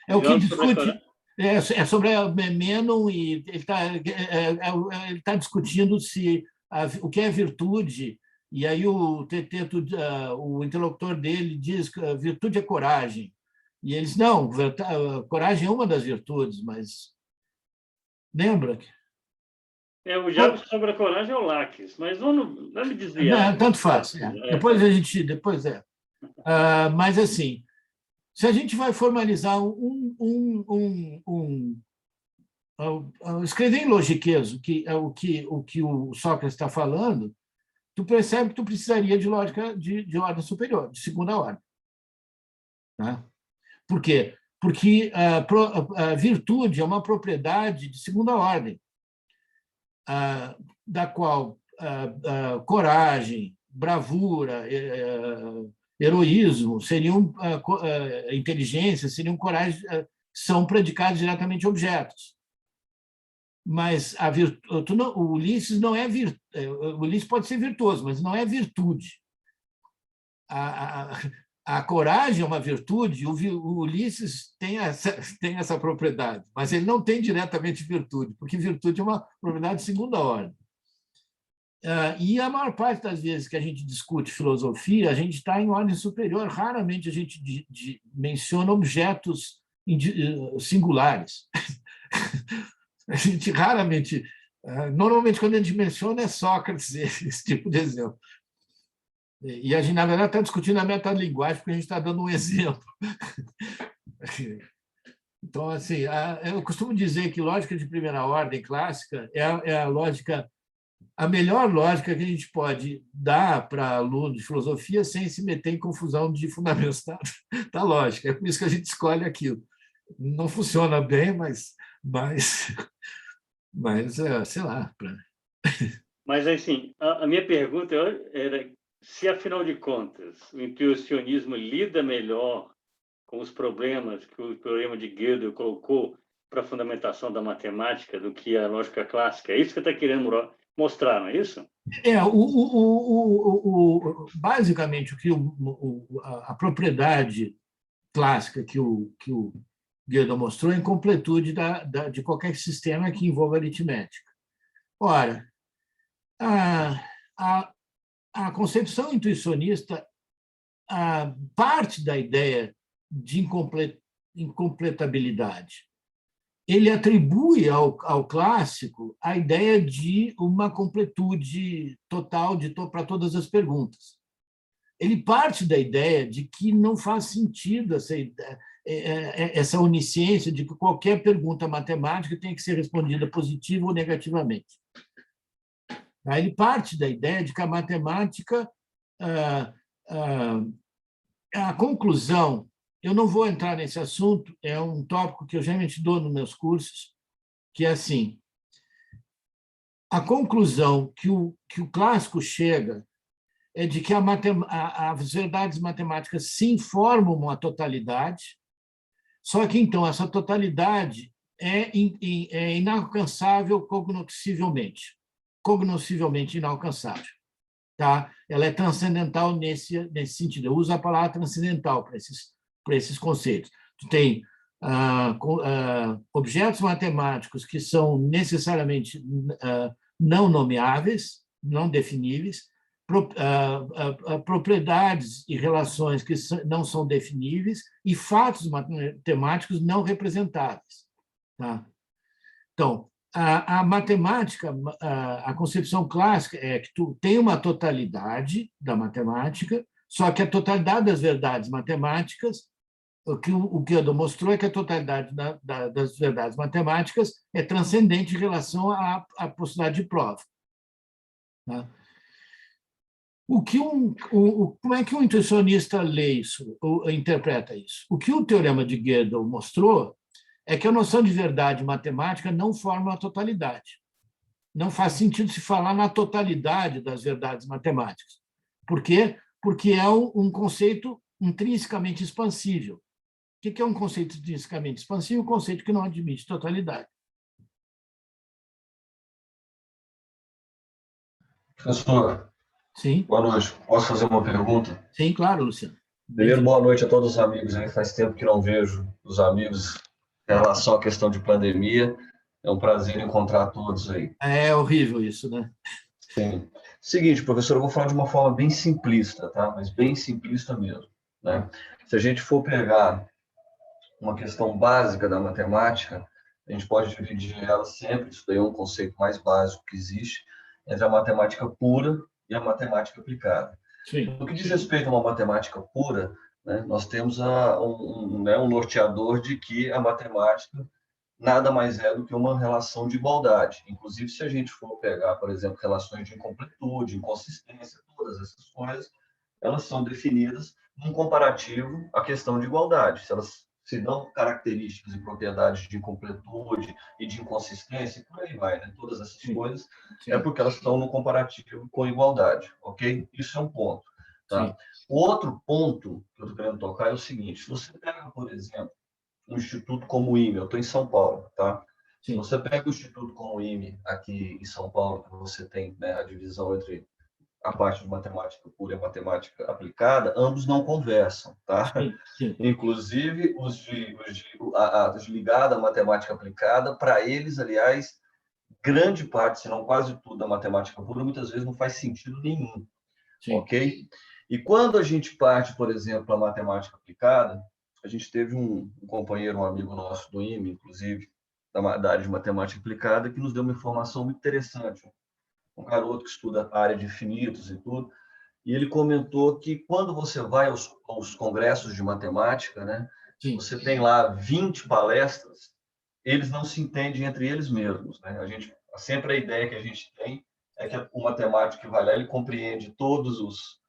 É o que discute. É sobre a Menon, e ele está discutindo o que é virtude, e aí o Teteto, o interlocutor dele, diz que a virtude é coragem. E eles, não, coragem é uma das virtudes, mas lembra? O diabo sobre a coragem é o Laques, mas vamos me desviar. Não, tanto faz. Depois a gente... mas, assim, se a gente vai formalizar escrever em logiqueso o que o Sócrates está falando, tu percebe que tu precisaria de lógica de ordem superior, de segunda ordem. Tá? Por quê? Porque a virtude é uma propriedade de segunda ordem, da qual coragem, bravura, heroísmo, inteligência, seriam coragem, são predicados diretamente objetos. Mas o Ulisses não é o Ulisses pode ser virtuoso, mas não é virtude. A coragem é uma virtude, o Ulisses tem essa propriedade, mas ele não tem diretamente virtude, porque virtude é uma propriedade de segunda ordem. E a maior parte das vezes que a gente discute filosofia, a gente está em ordem superior, raramente a gente menciona objetos singulares. A gente raramente... Normalmente, quando a gente menciona, é Sócrates, esse tipo de exemplo. E a gente, na verdade, está discutindo a metalinguagem, porque a gente está dando um exemplo. Então, assim, eu costumo dizer que lógica de primeira ordem clássica é a melhor lógica que a gente pode dar para aluno de filosofia sem se meter em confusão de fundamentos da lógica. É por isso que a gente escolhe aquilo. Não funciona bem, mas sei lá. Mas, assim, a minha pergunta era se, afinal de contas, o intuicionismo lida melhor com os problemas que o teorema de Gödel colocou para a fundamentação da matemática do que a lógica clássica. É isso que você está querendo mostrar, não é isso? Basicamente, a propriedade clássica que o Gödel mostrou é a incompletude de qualquer sistema que envolva aritmética. Ora, a concepção intuicionista parte da ideia de incompletabilidade. Ele atribui ao clássico a ideia de uma completude total para todas as perguntas. Ele parte da ideia de que não faz sentido essa onisciência de que qualquer pergunta matemática tem que ser respondida positiva ou negativamente. Ele parte da ideia de que a matemática, a conclusão, eu não vou entrar nesse assunto, é um tópico que eu geralmente dou nos meus cursos, que é assim, a conclusão que o clássico chega é de que as verdades matemáticas sim formam uma totalidade, só que, então, essa totalidade é inalcançável cognoscivelmente inalcançável. Tá? Ela é transcendental nesse sentido. Eu uso a palavra transcendental para esses conceitos. Tu tem objetos matemáticos que são necessariamente não nomeáveis, não definíveis, propriedades e relações que não são definíveis e fatos matemáticos não representáveis. Tá? Então, a matemática, a concepção clássica é que tu tem uma totalidade da matemática, só que a totalidade das verdades matemáticas, o que Gödel mostrou é que a totalidade das verdades matemáticas é transcendente em relação à possibilidade de prova. Tá? Como é que um intuicionista lê isso, ou interpreta isso? O que o teorema de Gödel mostrou é que a noção de verdade matemática não forma a totalidade. Não faz sentido se falar na totalidade das verdades matemáticas. Por quê? Porque é um conceito intrinsecamente expansível. O que é um conceito intrinsecamente expansível? Um conceito que não admite totalidade. Professor, sim. Boa noite. Posso fazer uma pergunta? Sim, claro, Luciano. Primeiro, boa noite a todos os amigos. Faz tempo que não vejo os amigos relação à questão de pandemia. É um prazer encontrar todos aí. É horrível isso, né? Sim. Seguinte, professor, eu vou falar de uma forma bem simplista, tá? Mas bem simplista mesmo, né? Se a gente for pegar uma questão básica da matemática, a gente pode dividir ela sempre, isso daí é um conceito mais básico que existe, entre a matemática pura e a matemática aplicada. Sim. No que diz respeito a uma matemática pura, né, nós temos um norteador de que a matemática nada mais é do que uma relação de igualdade. Inclusive, se a gente for pegar, por exemplo, relações de incompletude, inconsistência, todas essas coisas, elas são definidas num comparativo à questão de igualdade. Se elas se dão características e propriedades de incompletude e de inconsistência, por aí vai, né? Todas essas coisas, é porque elas estão no comparativo com igualdade, ok? Isso é um ponto. Tá? O outro ponto que eu estou querendo tocar é o seguinte: se você pega, por exemplo, um instituto como o IME, eu estou em São Paulo, tá? Se você pega o instituto como o IME aqui em São Paulo, que você tem, né, a divisão entre a parte de matemática pura e a matemática aplicada, ambos não conversam, tá? Sim. Inclusive, os ligados à matemática aplicada, para eles, aliás, grande parte, se não quase tudo, da matemática pura, muitas vezes não faz sentido nenhum, ok? E quando a gente parte, por exemplo, para a matemática aplicada, a gente teve um companheiro, um amigo nosso do IME, inclusive, da área de matemática aplicada, que nos deu uma informação muito interessante. Um garoto que estuda a área de infinitos e tudo, e ele comentou que quando você vai aos congressos de matemática, né, você tem lá 20 palestras, eles não se entendem entre eles mesmos, né? Sempre a ideia que a gente tem é que o matemático que vai lá, ele compreende todos os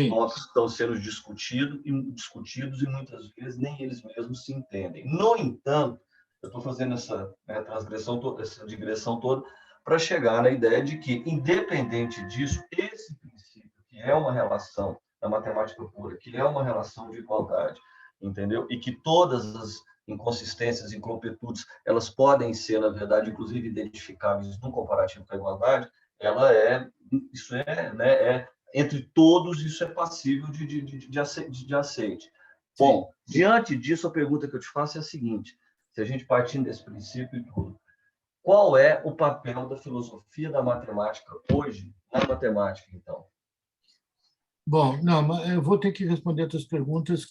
pontos que estão sendo discutidos e muitas vezes nem eles mesmos se entendem. No entanto, eu estou fazendo essa essa digressão toda para chegar na ideia de que, independente disso, esse princípio, que é uma relação da matemática pura, que é uma relação de igualdade, entendeu? E que todas as inconsistências, incompletudes, elas podem ser, na verdade, inclusive identificáveis no comparativo com a igualdade, entre todos, isso é passível de aceite. Bom, diante disso, a pergunta que eu te faço é a seguinte: se a gente partindo desse princípio e tudo, qual é o papel da filosofia da matemática hoje na matemática, então? Bom, não, eu vou ter que responder as tuas perguntas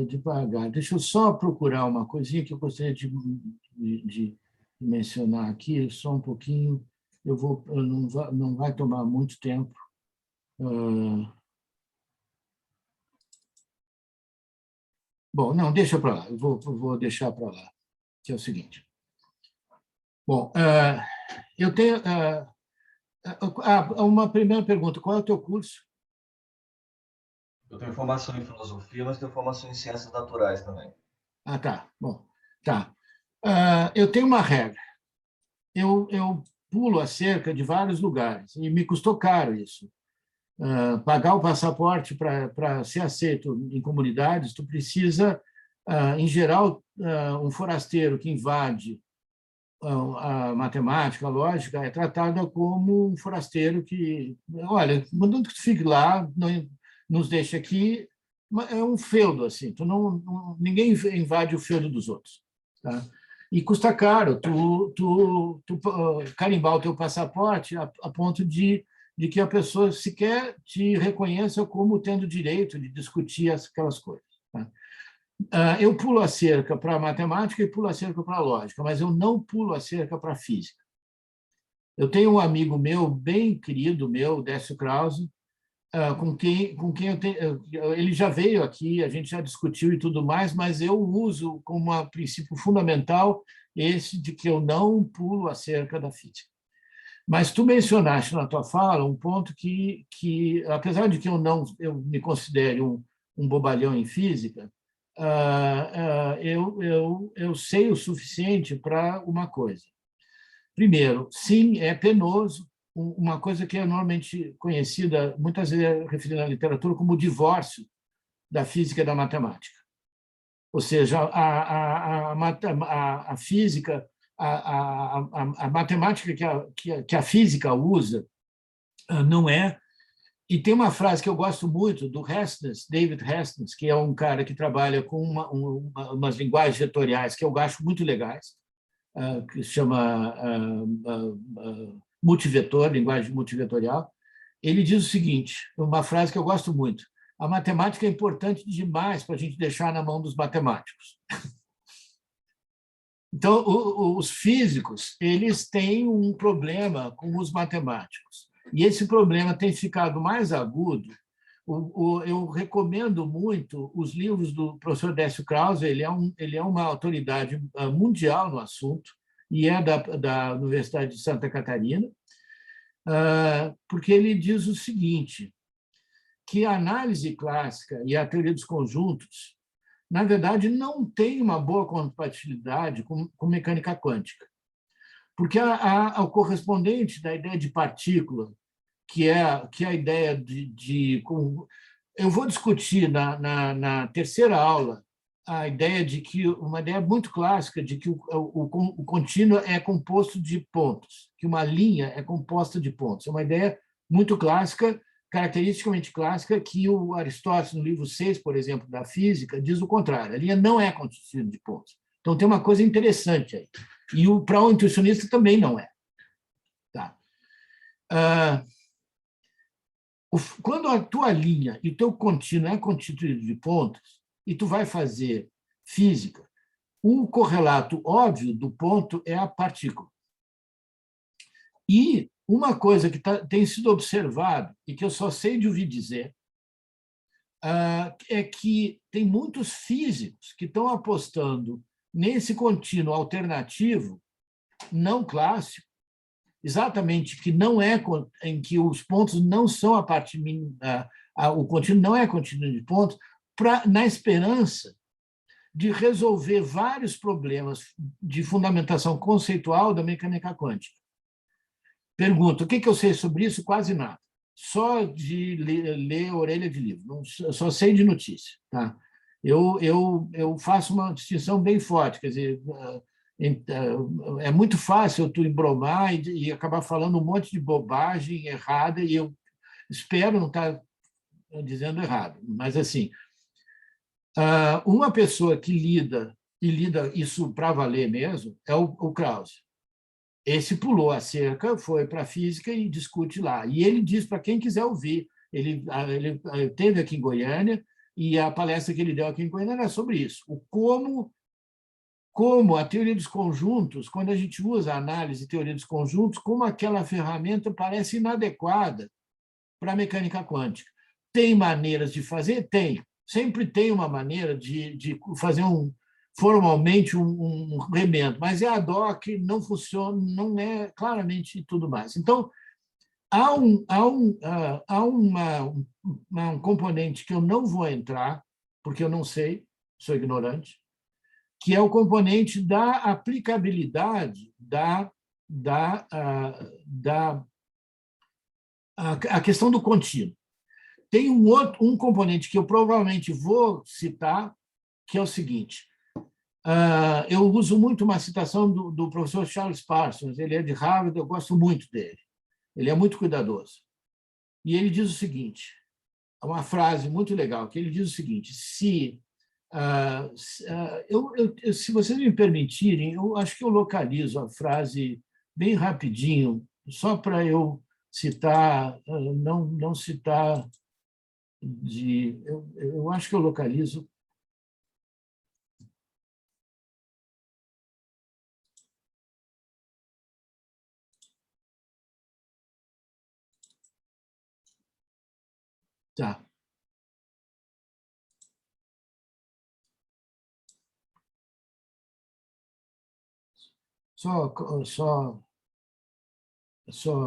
devagar. Deixa eu só procurar uma coisinha que eu gostaria de mencionar aqui, só um pouquinho. Não vai tomar muito tempo. Bom, não, deixa para lá. Eu vou deixar para lá, que é o seguinte. Bom, eu tenho uma primeira pergunta. Qual é o teu curso? Eu tenho formação em filosofia, mas tenho formação em ciências naturais também. Ah, tá. Bom, tá. Eu tenho uma regra. Eu pulo a cerca de vários lugares e me custou caro isso. Pagar o passaporte para ser aceito em comunidades, tu precisa, em geral, um forasteiro que invade a matemática, a lógica, é tratado como um forasteiro que, olha, mandando que tu fique lá, não nos deixa aqui, é um feudo, assim, ninguém invade o feudo dos outros. Tá? E custa caro tu carimbar o teu passaporte a ponto de que a pessoa sequer te reconheça como tendo direito de discutir aquelas coisas. Tá? Eu pulo a cerca para a matemática e pulo a cerca para a lógica, mas eu não pulo a cerca para a física. Eu tenho um amigo meu, bem querido meu, Décio Krause, com quem eu tenho, ele já veio aqui, a gente já discutiu e tudo mais, mas eu uso como um princípio fundamental esse de que eu não pulo a cerca da física. Mas tu mencionaste na tua fala um ponto que apesar de que eu me considere um bobalhão em física, eu sei o suficiente para uma coisa. Primeiro, sim, é penoso, uma coisa que é normalmente conhecida, muitas vezes referida na literatura, como o divórcio da física e da matemática. Ou seja, a física, a matemática que a física usa não é E tem uma frase que eu gosto muito do Hastings, David Hastings, que é um cara que trabalha com umas linguagens vetoriais que eu acho muito legais, que se chama multivetor, linguagem multivetorial. Ele diz o seguinte, uma frase que eu gosto muito: a matemática é importante demais para a gente deixar na mão dos matemáticos. Então, os físicos, eles têm um problema com os matemáticos. E esse problema tem ficado mais agudo. Eu recomendo muito os livros do professor Décio Krause. Ele é uma autoridade mundial no assunto e é da Universidade de Santa Catarina, porque ele diz o seguinte, que a análise clássica e a teoria dos conjuntos, na verdade, não tem uma boa compatibilidade com mecânica quântica, porque o correspondente da ideia de partícula, que é a ideia eu vou discutir na terceira aula a ideia de que uma ideia muito clássica de que o contínuo é composto de pontos, que uma linha é composta de pontos. É uma ideia muito clássica, caracteristicamente clássica, que o Aristóteles, no livro 6, por exemplo, da Física, diz o contrário. A linha não é constituída de pontos. Então, tem uma coisa interessante aí. E para o intuicionista também não é. Tá? Quando a tua linha e o teu contínuo é constituído de pontos, e tu vai fazer física, o correlato óbvio do ponto é a partícula. E uma coisa que tem sido observado, e que eu só sei de ouvir dizer, é que tem muitos físicos que estão apostando nesse contínuo alternativo, não clássico, exatamente que não é em que os pontos não são a parte o contínuo não é contínuo de pontos, na esperança de resolver vários problemas de fundamentação conceitual da mecânica quântica. Pergunta, o que eu sei sobre isso? Quase nada. Só de ler orelha de livro, só sei de notícia. Tá? Eu faço uma distinção bem forte, quer dizer, é muito fácil tu embromar e acabar falando um monte de bobagem errada, e eu espero não estar dizendo errado, mas assim, uma pessoa que lida isso para valer mesmo é o Krause. Esse pulou a cerca, foi para a física e discute lá. E ele diz para quem quiser ouvir, ele teve aqui em Goiânia, e a palestra que ele deu aqui em Goiânia era sobre isso, como a teoria dos conjuntos, quando a gente usa a análise e teoria dos conjuntos, como aquela ferramenta parece inadequada para a mecânica quântica. Tem maneiras de fazer? Tem. Sempre tem uma maneira de fazer formalmente um remendo, mas é ad hoc, não funciona, não é claramente tudo mais. Então, há um componente que eu não vou entrar, porque eu não sei, sou ignorante, que é o componente da aplicabilidade a questão do contínuo. Tem um componente que eu provavelmente vou citar, que é o seguinte. Eu uso muito uma citação do professor Charles Parsons, ele é de Harvard, eu gosto muito dele. Ele é muito cuidadoso. E ele diz o seguinte, uma frase muito legal, que ele diz o seguinte, se vocês me permitirem, eu acho que eu localizo a frase bem rapidinho, só para eu citar, não citar eu acho que eu localizo. Tá. Só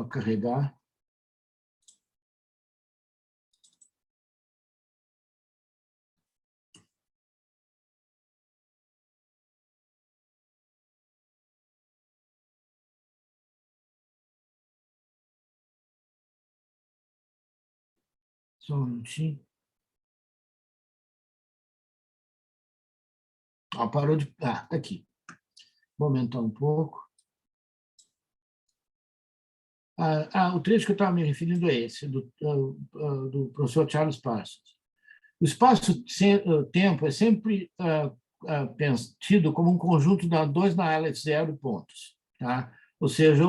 carregar. Só um minutinho. Parou de... tá aqui. Vou aumentar um pouco. O trecho que eu estava me referindo é esse, do professor Charles Parsons. O espaço-tempo é sempre tido como um conjunto de 2 na Aleph 0 pontos. Tá? Ou seja,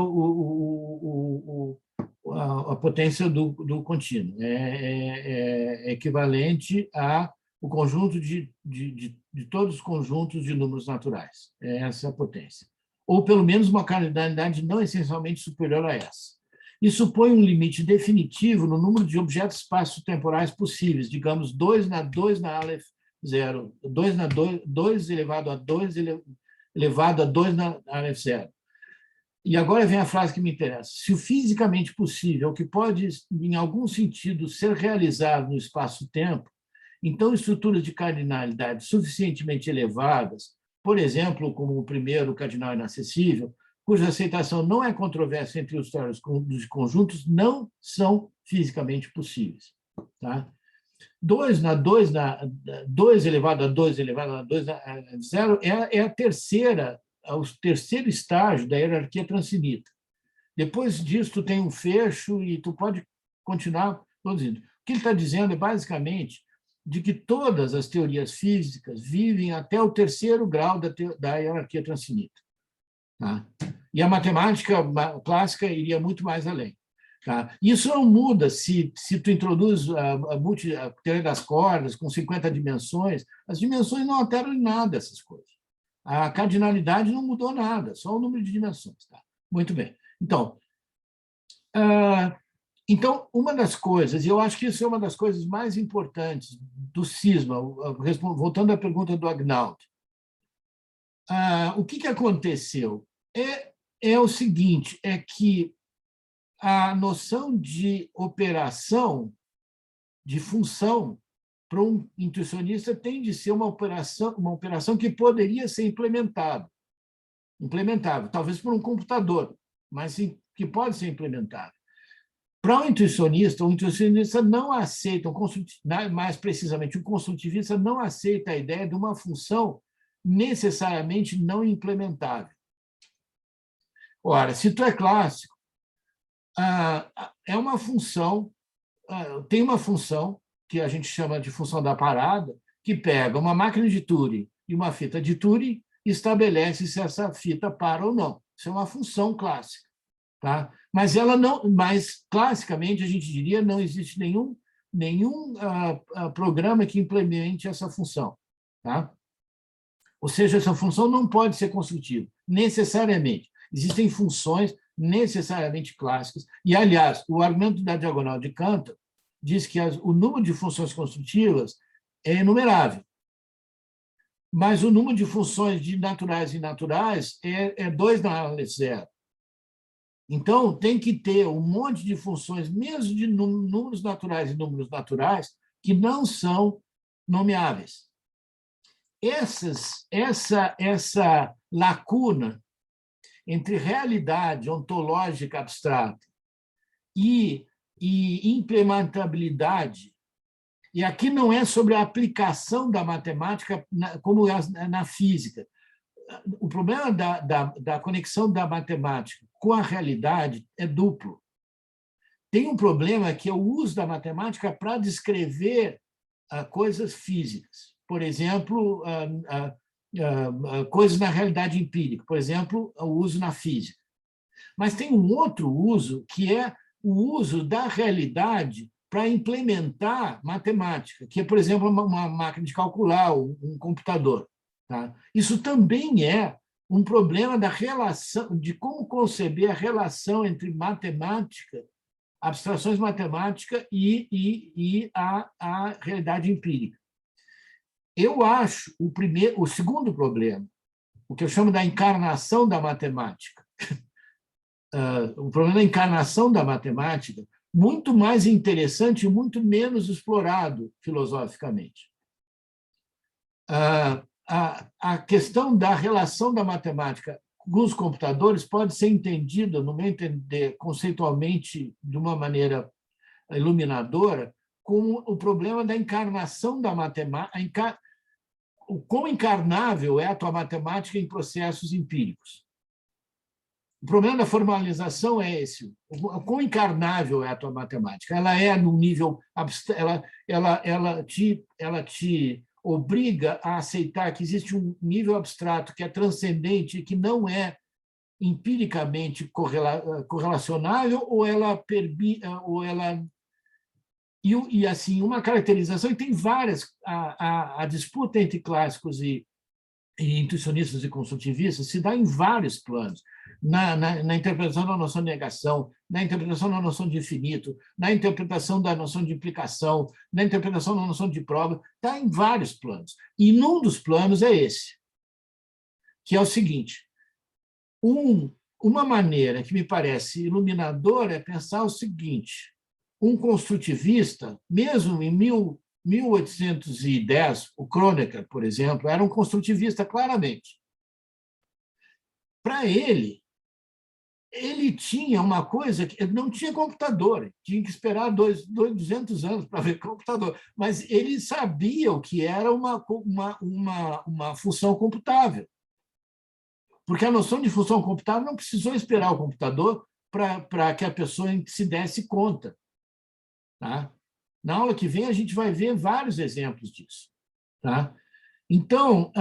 a potência do contínuo é equivalente ao conjunto de todos os conjuntos de números naturais. É essa a potência. Ou, pelo menos, uma cardinalidade não essencialmente superior a essa. Isso põe um limite definitivo no número de objetos espaço-temporais possíveis, digamos, 2 na Aleph 0, 2 elevado a 2 elevado a 2 na Aleph 0. E agora vem a frase que me interessa. Se o fisicamente possível, o que pode, em algum sentido, ser realizado no espaço-tempo, então estruturas de cardinalidade suficientemente elevadas, por exemplo, como o primeiro cardinal inacessível, cuja aceitação não é controversa entre os teóricos dos conjuntos, não são fisicamente possíveis. Tá? 2 elevado a 2 elevado a 2 a 0 é o terceiro estágio da hierarquia transinita. Depois disso, tu tem um fecho e tu pode continuar produzindo. O que ele está dizendo é, basicamente, de que todas as teorias físicas vivem até o terceiro grau da hierarquia transinita. Tá? E a matemática clássica iria muito mais além. Tá? Isso não muda se tu introduz a teoria das cordas com 50 dimensões, as dimensões não alteram em nada essas coisas. A cardinalidade não mudou nada, só o número de dimensões. Tá? Muito bem. Então, uma das coisas, e eu acho que isso é uma das coisas mais importantes do cisma, voltando à pergunta do Agnaldo, o que aconteceu? É o seguinte, é que a noção de operação, de função, para um intuicionista tem de ser uma operação que poderia ser implementável, talvez por um computador, mas sim, que pode ser implementável. Para o intuicionista não aceita, mais precisamente, o construtivista não aceita a ideia de uma função necessariamente não implementável. Ora, se tu é clássico, é uma função, tem uma função que a gente chama de função da parada, que pega uma máquina de Turing e uma fita de Turing e estabelece se essa fita para ou não. Isso é uma função clássica. Tá? Mas classicamente, a gente diria, não existe nenhum programa que implemente essa função. Tá? Ou seja, essa função não pode ser construtiva, necessariamente. Existem funções necessariamente clássicas. E, aliás, o argumento da diagonal de Cantor diz que o número de funções construtivas é enumerável. Mas o número de funções de naturais e naturais é 2 na Aleph 0. Então, tem que ter um monte de funções, mesmo de números naturais e números naturais, que não são nomeáveis. Essa lacuna entre realidade ontológica abstrata e implementabilidade, e aqui não é sobre a aplicação da matemática como na física. O problema da conexão da matemática com a realidade é duplo. Tem um problema que é o uso da matemática para descrever coisas físicas. Por exemplo, coisas na realidade empírica. Por exemplo, o uso na física. Mas tem um outro uso, que é o uso da realidade para implementar matemática, que é, por exemplo, uma máquina de calcular, um computador. Tá? Isso também é um problema da relação, de como conceber a relação entre matemática, abstrações matemáticas e a realidade empírica. Eu acho o segundo problema, o que eu chamo da encarnação da matemática, o problema da encarnação da matemática, muito mais interessante e muito menos explorado filosoficamente. A questão da relação da matemática com os computadores pode ser entendida, no meu entender, conceitualmente, de uma maneira iluminadora, como o problema da encarnação da matemática, o quão encarnável é a tua matemática em processos empíricos. O problema da formalização é esse. O quão encarnável é a tua matemática? Ela é no nível ela te obriga a aceitar que existe um nível abstrato que é transcendente e que não é empiricamente correlacionável, ou ela e assim uma caracterização, e tem várias, a disputa entre clássicos e intuicionistas e construtivistas se dá em vários planos, na interpretação da noção de negação, na interpretação da noção de infinito, na interpretação da noção de implicação, na interpretação da noção de prova, está em vários planos. E num dos planos é esse, que é o seguinte: uma maneira que me parece iluminadora é pensar o seguinte: um construtivista, mesmo em 1810, o Kronecker, por exemplo, era um construtivista claramente. Para ele tinha uma coisa que não tinha computador, tinha que esperar 200 anos para ver computador, mas ele sabia o que era uma função computável. Porque a noção de função computável não precisou esperar o computador para que a pessoa se desse conta. Tá? Na aula que vem, a gente vai ver vários exemplos disso. Tá? Então,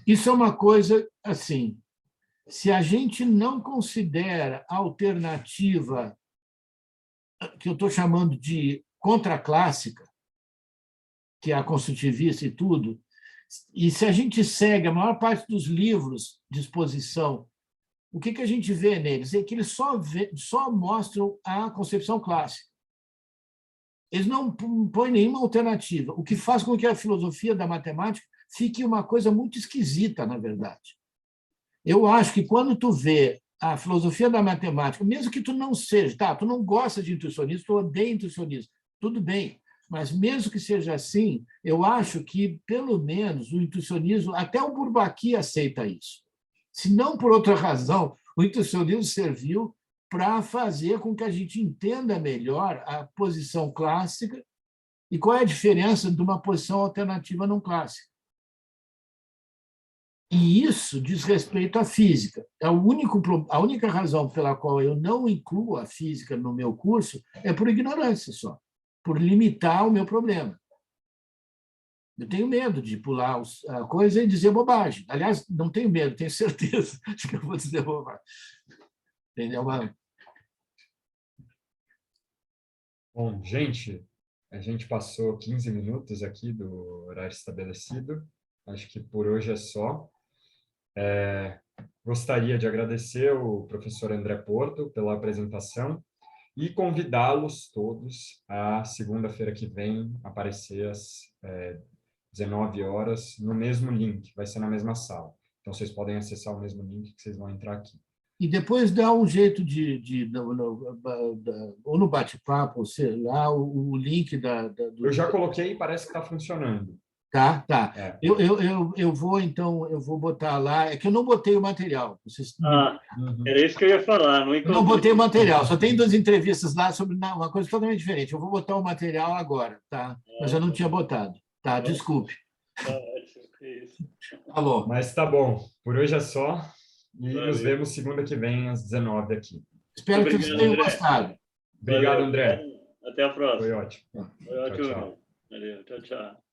isso é uma coisa assim, se a gente não considera a alternativa que eu estou chamando de contraclássica, que é a construtivista e tudo, e se a gente segue a maior parte dos livros de exposição, o que a gente vê neles? É que eles só mostram a concepção clássica. Eles não põem nenhuma alternativa, o que faz com que a filosofia da matemática fique uma coisa muito esquisita, na verdade. Eu acho que quando tu vê a filosofia da matemática, mesmo que tu não seja, tá, tu não gosta de intuicionismo, tu odeia intuicionismo, tudo bem, mas mesmo que seja assim, eu acho que, pelo menos, o intuicionismo, até o Bourbaki aceita isso. Se não por outra razão, o intuicionismo serviu para fazer com que a gente entenda melhor a posição clássica e qual é a diferença de uma posição alternativa não clássica. E isso diz respeito à física. A única razão pela qual eu não incluo a física no meu curso é por ignorância só, por limitar o meu problema. Eu tenho medo de pular a coisa e dizer bobagem. Aliás, não tenho medo, tenho certeza de que eu vou dizer bobagem. Entendeu? Bom, gente, a gente passou 15 minutos aqui do horário estabelecido. Acho que por hoje é só. Gostaria de agradecer o professor André Porto pela apresentação e convidá-los todos a segunda-feira que vem aparecer às 19 horas no mesmo link, vai ser na mesma sala. Então, vocês podem acessar o mesmo link que vocês vão entrar aqui. E depois dá um jeito ou no bate-papo, ou sei lá, o link do... Eu já coloquei e parece que está funcionando. Tá. É. Eu vou botar lá. É que eu não botei o material. Era isso que eu ia falar. Eu não botei o material, só tem 2 entrevistas lá sobre uma coisa totalmente diferente. Eu vou botar o material agora, tá? Mas eu não tinha botado. Tá, desculpe. Tá bom. Mas tá bom. Por hoje é só. E nos vemos segunda que vem, às 19 aqui. Espero que vocês tenham gostado. Obrigado, André. Até a próxima. Foi ótimo. Foi ótimo. Tchau. Valeu, tchau.